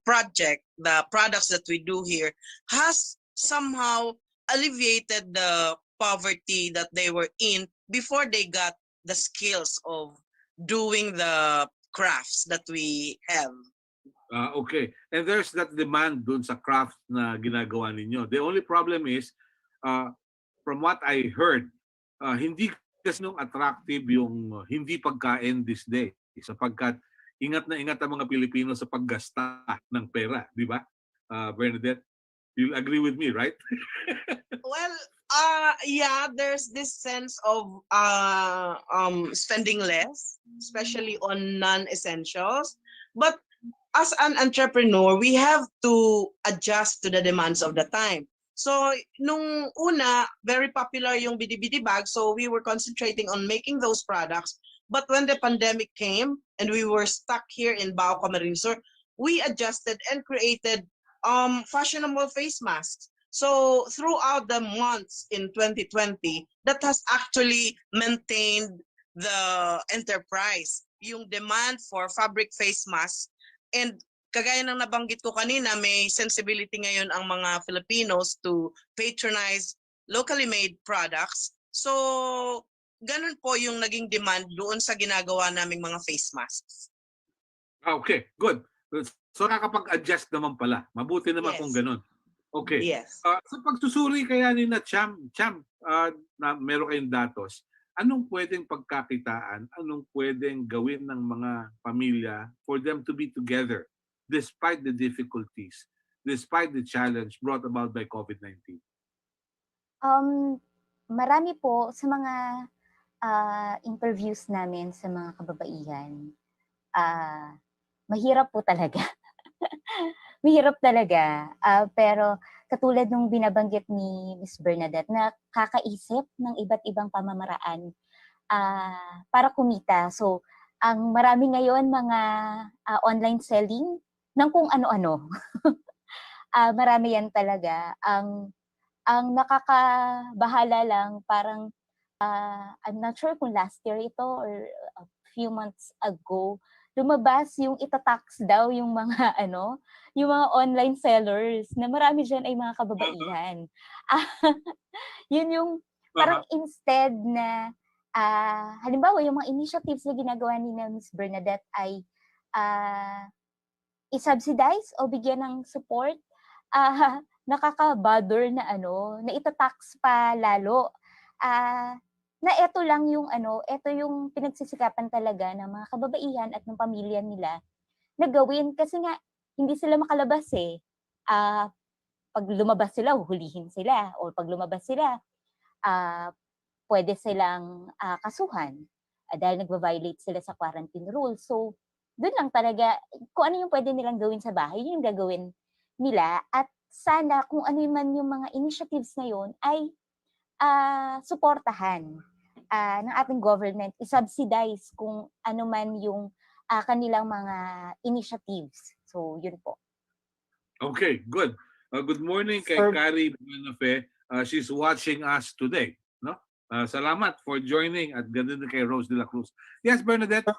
project, the products that we do here, has somehow alleviated the poverty that they were in before they got the skills of doing the crafts that we have. Okay. And there's that demand dun sa craft na ginagawa ninyo. The only problem is, from what I heard, hindi kasi nung attractive yung hindi pagkain this day. Sapagkat ingat na ingat ang mga Pilipino sa paggasta ng pera. Di ba? Bernadette, you'll agree with me, right? Well, yeah, there's this sense of spending less, especially on non-essentials. But as an entrepreneur, we have to adjust to the demands of the time. So, nung una, very popular yung bidi-bidi bag, so we were concentrating on making those products. But when the pandemic came and we were stuck here in Bao Camarines Sur, we adjusted and created fashionable face masks. So throughout the months in 2020, that has actually maintained the enterprise, yung demand for fabric face masks. And kagaya ng nabanggit ko kanina, may sensibility ngayon ang mga Filipinos to patronize locally made products. So ganun po yung naging demand doon sa ginagawa naming mga face masks. Okay, good. So nakakapag-adjust naman pala. Mabuti naman Yes. kung ganun. Okay. Yes. Sa pagsusuri kaya ni na Cham, na meron kayong datos, anong pwedeng pagkakitaan, anong pwedeng gawin ng mga pamilya for them to be together despite the difficulties, despite the challenge brought about by COVID-19? Marami po sa mga interviews namin sa mga kababaihan, mahirap po talaga. Mahirap talaga. Pero katulad nung binabanggit ni Miss Bernadette, na kakaisip ng iba't ibang pamamaraan para kumita. So, ang marami ngayon mga online selling ng kung ano-ano. Marami yan talaga. Ang nakakabahala lang, parang I'm not sure kung last year ito or a few months ago, lumabas yung itatax daw yung mga yung mga online sellers, na marami diyan ay mga kababaihan. Yun yung parang instead na halimbawa yung mga initiatives na ginagawa ni Miss Bernadette ay i-subsidize o bigyan ng support, nakaka-bother na na itatax pa lalo. Na ito lang yung ito yung pinagsisikapan talaga ng mga kababaihan at ng pamilya nila na gawin, kasi nga hindi sila makalabas eh. Pag lumabas sila, huhulihin sila, o pag lumabas sila, pwede silang kasuhan dahil nagva-violate sila sa quarantine rules. So, doon lang talaga, kung ano yung pwede nilang gawin sa bahay, yun yung gagawin nila. At sana kung ano man yung mga initiatives na yun ay suportahan ng ating government, i-subsidize kung ano man yung kanilang mga initiatives. So, yun po. Okay, good. Good morning kay Carrie Manafe. She's watching us today. No? Salamat for joining, at ganda din kay Rose de la Cruz. Yes, Bernadette?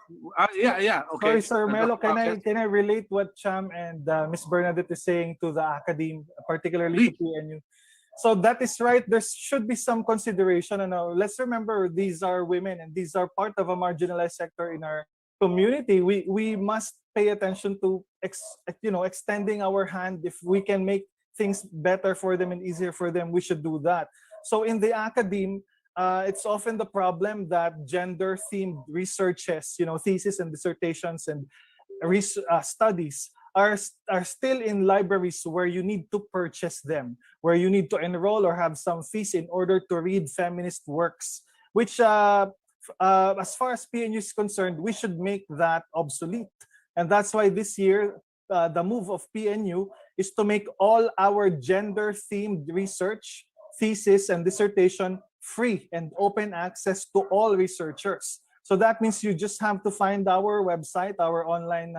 Yeah. Okay. Sorry, Sir Melo, can I relate what Cham and Miss Bernadette is saying to the academe, particularly to PNU? So that is right. There should be some consideration. Let's remember, these are women and these are part of a marginalized sector in our community, we must pay attention to extending our hand. If we can make things better for them and easier for them, we should do that. So in the academe, it's often the problem that gender-themed researches, thesis and dissertations and studies are still in libraries where you need to purchase them, where you need to enroll or have some fees in order to read feminist works, which as far as PNU is concerned, we should make that obsolete. And that's why this year, the move of PNU is to make all our gender-themed research, thesis, and dissertation free and open access to all researchers. So that means you just have to find our website, our online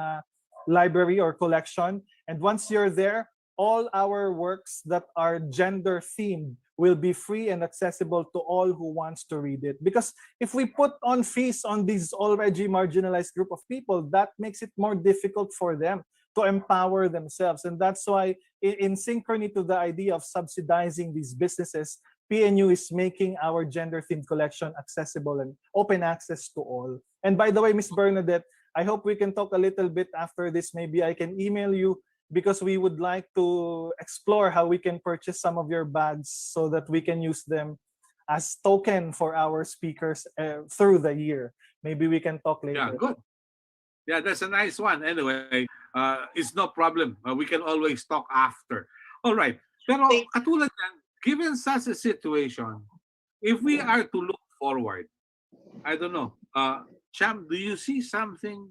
library or collection. And once you're there, all our works that are gender themed will be free and accessible to all who wants to read it. Because if we put on fees on these already marginalized group of people, that makes it more difficult for them to empower themselves. And that's why in synchrony to the idea of subsidizing these businesses, PNU is making our gender-themed collection accessible and open access to all. And by the way, Ms. Bernadette, I hope we can talk a little bit after this. Maybe I can email you because we would like to explore how we can purchase some of your bags so that we can use them as token for our speakers through the year. Maybe we can talk later. Yeah, good. Yeah, that's a nice one. Anyway, it's no problem. We can always talk after. All right. Pero katulad yan, given such a situation, if we are to look forward, I don't know, Cham, do you see something?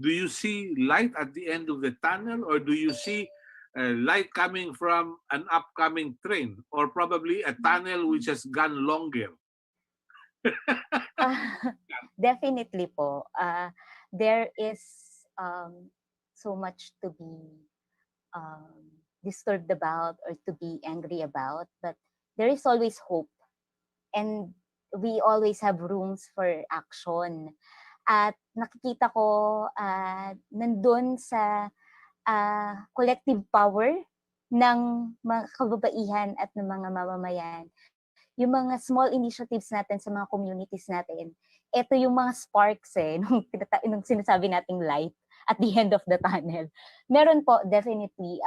Do you see light at the end of the tunnel, or do you see light coming from an upcoming train, or probably a tunnel which has gone longer? Definitely po. There is so much to be disturbed about or to be angry about, but there is always hope, and we always have rooms for action. At nakikita ko nandun sa collective power ng mga kababaihan at ng mga mamamayan. Yung mga small initiatives natin sa mga communities natin, ito yung mga sparks nung sinasabi nating light at the end of the tunnel. Meron po, definitely.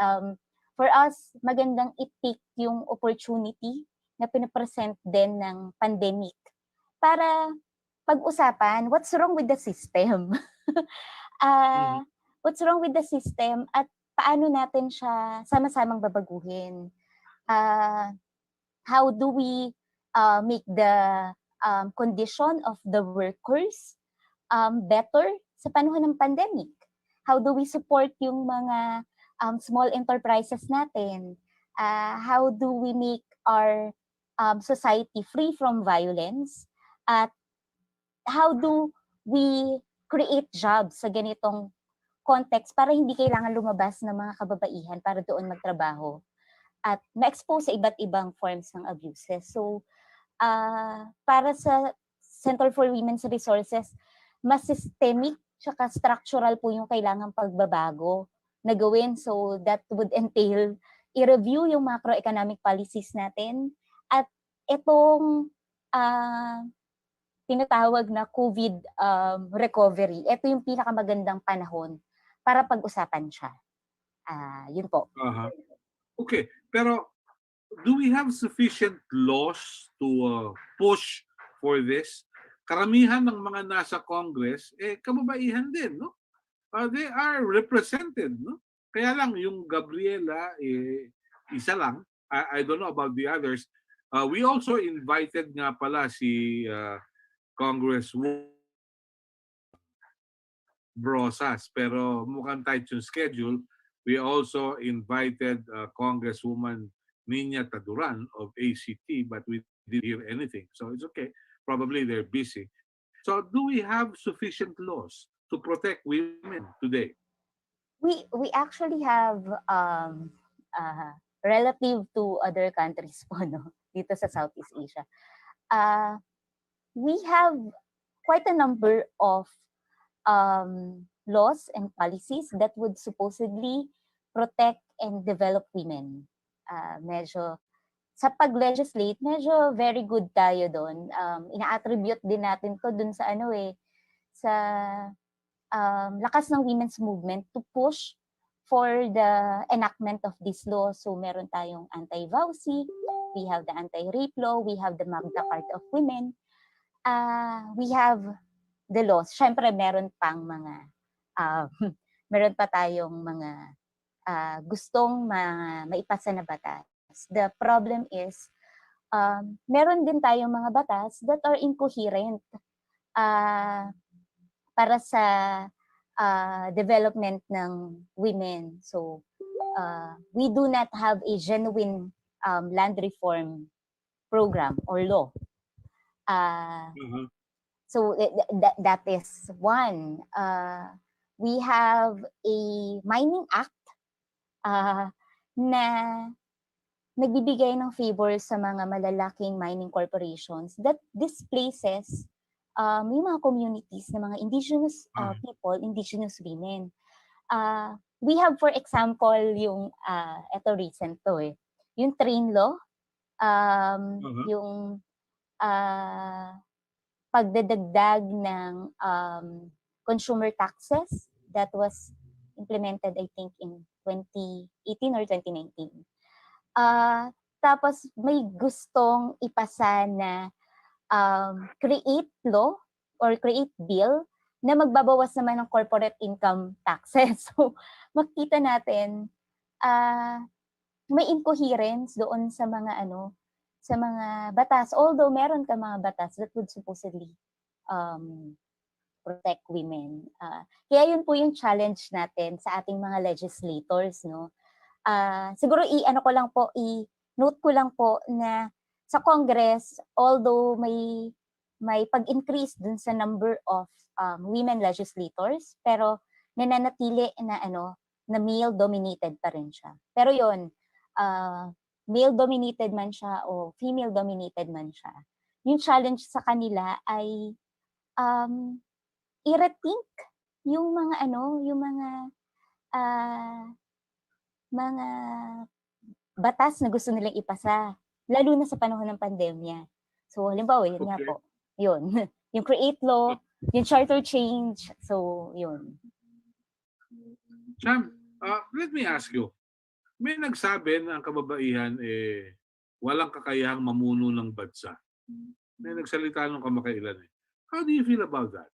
For us, magandang i-pick yung opportunity na pinapresent din ng pandemic para pag-usapan what's wrong with the system. What's wrong with the system at paano natin siya sama-samang babaguhin. How do we make the condition of the workers better sa panahon ng pandemic? How do we support yung mga small enterprises natin? How do we make our society free from violence? At how do we create jobs sa ganitong context para hindi kailangan lumabas ng mga kababaihan para doon magtrabaho at ma-expose sa iba't ibang forms ng abuses. So, para sa Center for Women's Resources, mas systemic tsaka structural po yung kailangang pagbabago na gawin. So, that would entail i-review yung macroeconomic policies natin at itong tinatawag na COVID recovery. Ito yung pinakamagandang panahon para pag-usapan siya. Yun po. Okay, pero do we have sufficient laws to push for this? Karamihan ng mga nasa Congress, kababaihan din, no? They are represented, no? Kaya lang yung Gabriela, isa lang. I don't know about the others. We also invited nga pala si Congresswoman Brosas, pero mukhang tight yung schedule. We also invited Congresswoman Nina Taduran of ACT, but we didn't hear anything. So it's okay. Probably they're busy. So do we have sufficient laws to protect women today? We actually have relative to other countries po, no? Dito sa Southeast Asia. We have quite a number of laws and policies that would supposedly protect and develop women. Medyo sa pag-legislate, medyo very good tayo doon. Ina-attribute din natin to dun sa sa lakas ng women's movement to push for the enactment of this law. So meron tayong anti-VAUSI, we have the anti-rape law, we have the Magna Carta of Women, we have the laws. Siyempre meron pang mga, meron pa tayong mga gustong maipasa na batas. The problem is, meron din tayong mga batas that are incoherent para sa development ng women. So, we do not have a genuine land reform program or law. So, that is one. We have a mining act na nagbibigay ng favor sa mga malalaking mining corporations that displaces yung mga communities ng mga indigenous people, indigenous women. We have, for example, yung, eto recent to yung train law, yung pagdadagdag ng consumer taxes that was implemented, I think, in 2018 or 2019. Tapos may gustong ipasa na create law or create bill na magbabawas naman ng corporate income taxes. So makita natin may incoherence doon sa mga sa mga batas. Although meron ka mga batas that would supposedly protect women. Kaya yun po yung challenge natin sa ating mga legislators, no. Siguro i-note ko lang po na sa Congress, although may pag-increase dun sa number of women legislators, pero nananatili na na male-dominated pa rin siya. Pero yun, male-dominated man siya o female-dominated man siya, yung challenge sa kanila ay i-rethink yung mga mga batas na gusto nilang ipasa, lalo na sa panahon ng pandemya. So, halimbawa, yun nga po, yun. Yung create law, yung charter change, so, yun. Sam, let me ask you, may nagsabi na ang kababaihan walang kakayahang mamuno ng bansa. May nagsalita nung kamakailan How do you feel about that?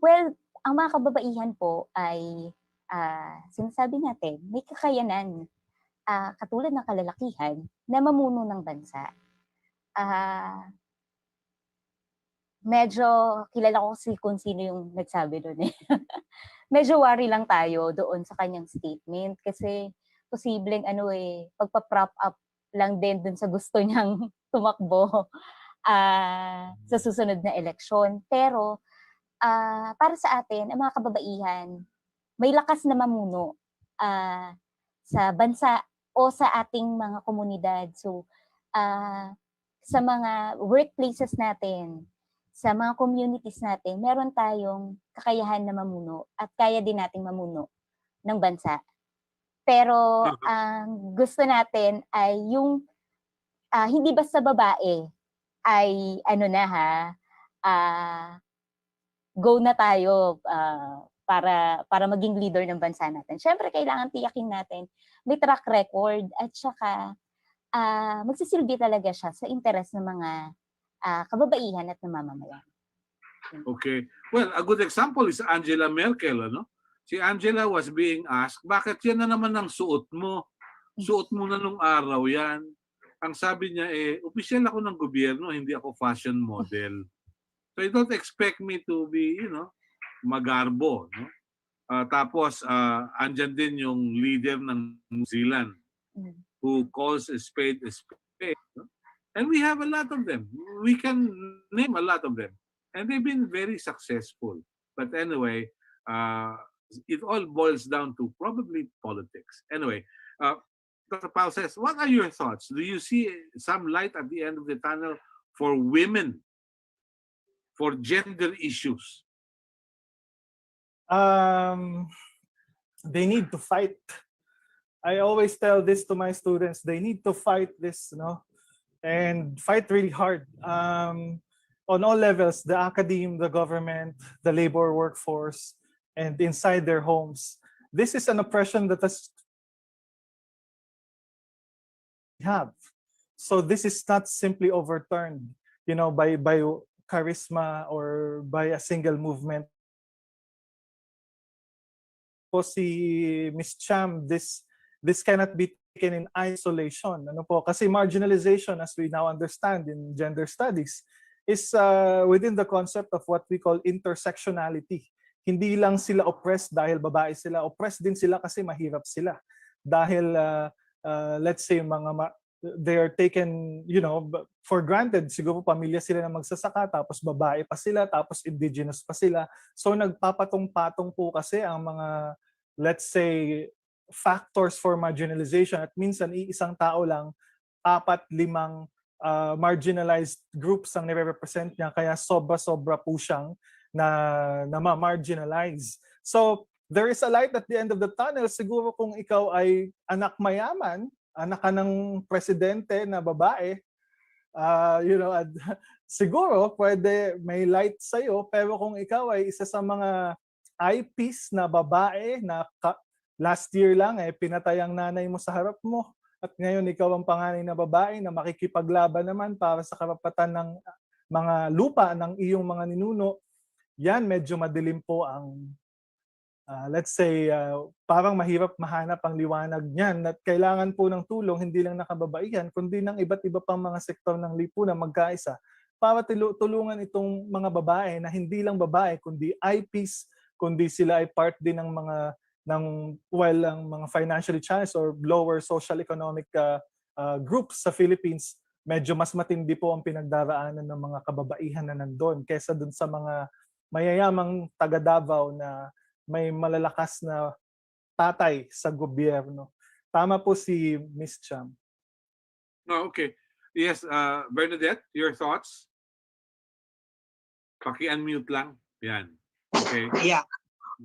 Well, ang mga kababaihan po ay sinasabi natin, may kakayanan katulad ng kalalakihan na mamuno ng bansa. Medyo kilala ko kung sino yung nagsabi doon Medyo worry lang tayo doon sa kanyang statement kasi posibleng pagpa-prop up lang din dun sa gusto niyang tumakbo sa susunod na eleksyon. Pero para sa atin, ang mga kababaihan, may lakas na mamuno sa bansa o sa ating mga komunidad. So, sa mga workplaces natin, sa mga communities natin, meron tayong kakayahan na mamuno at kaya din nating mamuno ng bansa. Pero ang gusto natin ay yung hindi basta babae ay go na tayo para maging leader ng bansa natin. Siyempre, kailangan tiyakin natin may track record at saka magsisilbi talaga siya sa interes ng mga kababaihan at namamamayan. Okay. Well, a good example is Angela Merkel, Si Angela was being asked, bakit yan na naman ang suot mo? Suot mo na nung araw yan. Ang sabi niya opisyal ako ng gobyerno, hindi ako fashion model. So you don't expect me to be, magarbo, no? Tapos andyan din yung leader ng New Zealand who calls a spade, no? And we have a lot of them. We can name a lot of them. And they've been very successful. But anyway, it all boils down to probably politics. Anyway, Dr. Pao says, what are your thoughts? Do you see some light at the end of the tunnel for women, for gender issues? They need to fight. I always tell this to my students. They need to fight this, and fight really hard on all levels, the academe, the government, the labor workforce, and inside their homes. This is an oppression that has have. So this is not simply overturned, by charisma or by a single movement. Po si Miss Cham, this cannot be taken in isolation. Ano po? Kasi marginalization, as we now understand in gender studies, is within the concept of what we call intersectionality. Hindi lang sila oppressed dahil babae sila, oppressed din sila kasi mahirap sila. Dahil let's say they are taken, for granted. Siguro pamilya sila na magsasaka, tapos babae pa sila, tapos indigenous pa sila. So nagpapatong-patong po kasi ang mga, let's say, factors for marginalization. At minsan, isang tao lang, 4-5 marginalized groups ang nire-represent niya. Kaya sobra-sobra po siyang na ma-marginalize. So there is a light at the end of the tunnel. Siguro kung ikaw ay anak mayaman, anak ka ng presidente na babae, siguro pwede may light sa'yo, pero kung ikaw ay isa sa mga eyepiece na babae na last year lang pinatay ang nanay mo sa harap mo, at ngayon ikaw ang panganay na babae na makikipaglaban naman para sa karapatan ng mga lupa ng iyong mga ninuno, yan medyo madilim po ang let's say, parang mahirap mahanap ang liwanag niyan, at kailangan po ng tulong hindi lang nakababaihan, kundi ng iba't iba pang mga sektor ng lipunan magkaisa para tulungan itong mga babae na hindi lang babae, kundi eyepiece, kundi sila ay part din ng mga mga financially challenged or lower social economic groups sa Philippines. Medyo mas matindi po ang pinagdaraanan ng mga kababaihan na nandun kaysa dun sa mga mayayamang taga Davao na may malalakas na tatay sa gobyerno. Tama po si Miss Cham. Oh, okay. Yes, Bernadette, your thoughts? Paki-unmute lang. Yan. Okay. Yeah.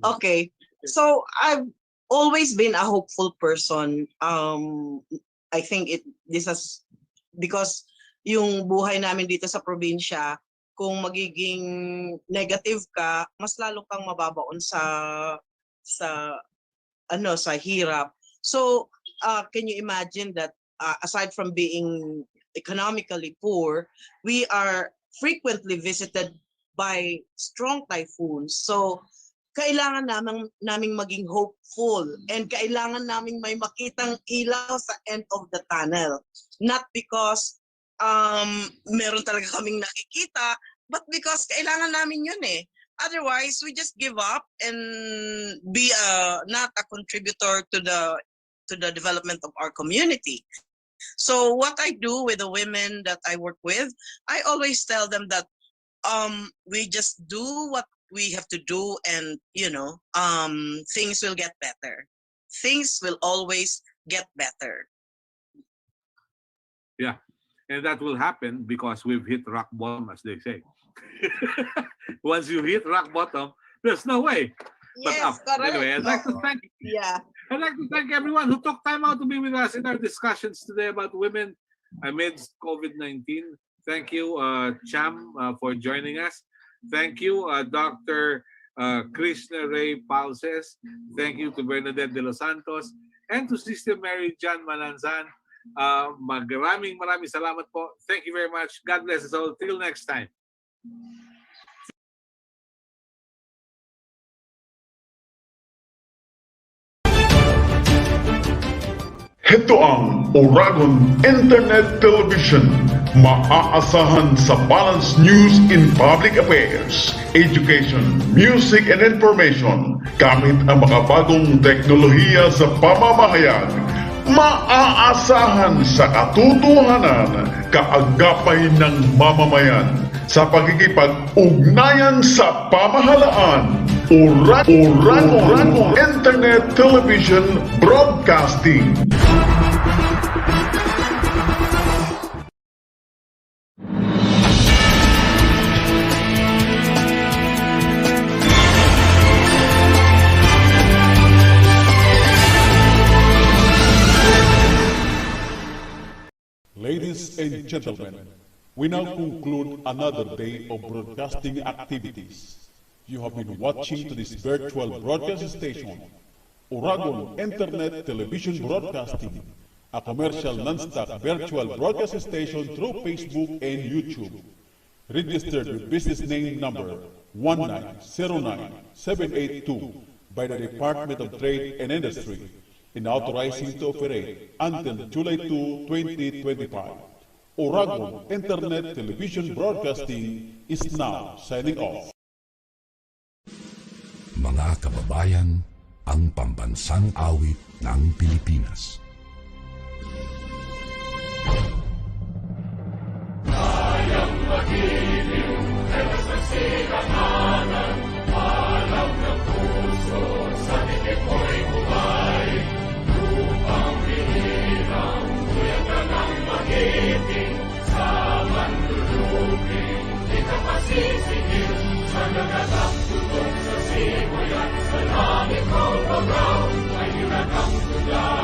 Okay. So I've always been a hopeful person. I think this is because yung buhay namin dito sa probinsya, kung magiging negative ka, mas lalo kang mababaon sa hirap. So, can you imagine that aside from being economically poor, we are frequently visited by strong typhoons. So, kailangan naming maging hopeful, and kailangan naming may makitang ilaw sa end of the tunnel. Not because meron talaga kaming nakikita, but because kailangan namin yun eh. Otherwise, we just give up and be not a contributor to the development of our community. So what I do with the women that I work with, I always tell them that we just do what we have to do, and things will get better. Things will always get better. Yeah. And that will happen because we've hit rock bottom, as they say. Once you hit rock bottom, there's no way but Yes, up. correct. Anyway, I'd like to thank everyone who took time out to be with us in our discussions today about women amidst COVID-19. Thank you, Cham, for joining us. Thank you, Dr. Krishna Ray Palses. Thank you to Bernadette de los Santos and to Sister Mary Jan Mananzan. Maraming salamat po. Thank you very much. God bless us all. Till next time. Ito ang Oragon Internet Television. Maaasahan sa Balance News in Public Affairs, Education, Music and Information gamit ang mga bagong teknolohiya sa pamamahayag. Maaasahan sa katotohanan, kaagapay ng mamamayan sa pagkikipag-ugnayan sa pamahalaan. Oragon Internet Television Broadcasting. Ladies and gentlemen, we now conclude another day of broadcasting activities. You have been watching to this virtual broadcast station, Uragon Internet Television Broadcasting, a commercial non-stop virtual broadcast station through Facebook and YouTube. Registered with business name number 1909782 by the Department of Trade and Industry and authorizing to operate until July 2, 2025. Uragon Internet Television Broadcasting is now signing off. Mga kababayan, ang pambansang awit ng Pilipinas. Kayang magiliw, helas ng silanganan, alam ng puso, sa titik mo'y buhay. Lupang binirang, kuyan ka ng magiting, sa manluluping, di ka pasisigil, sa nagatang tutok sa simoy at sa langit ko bagaw, ay hinagang tulad.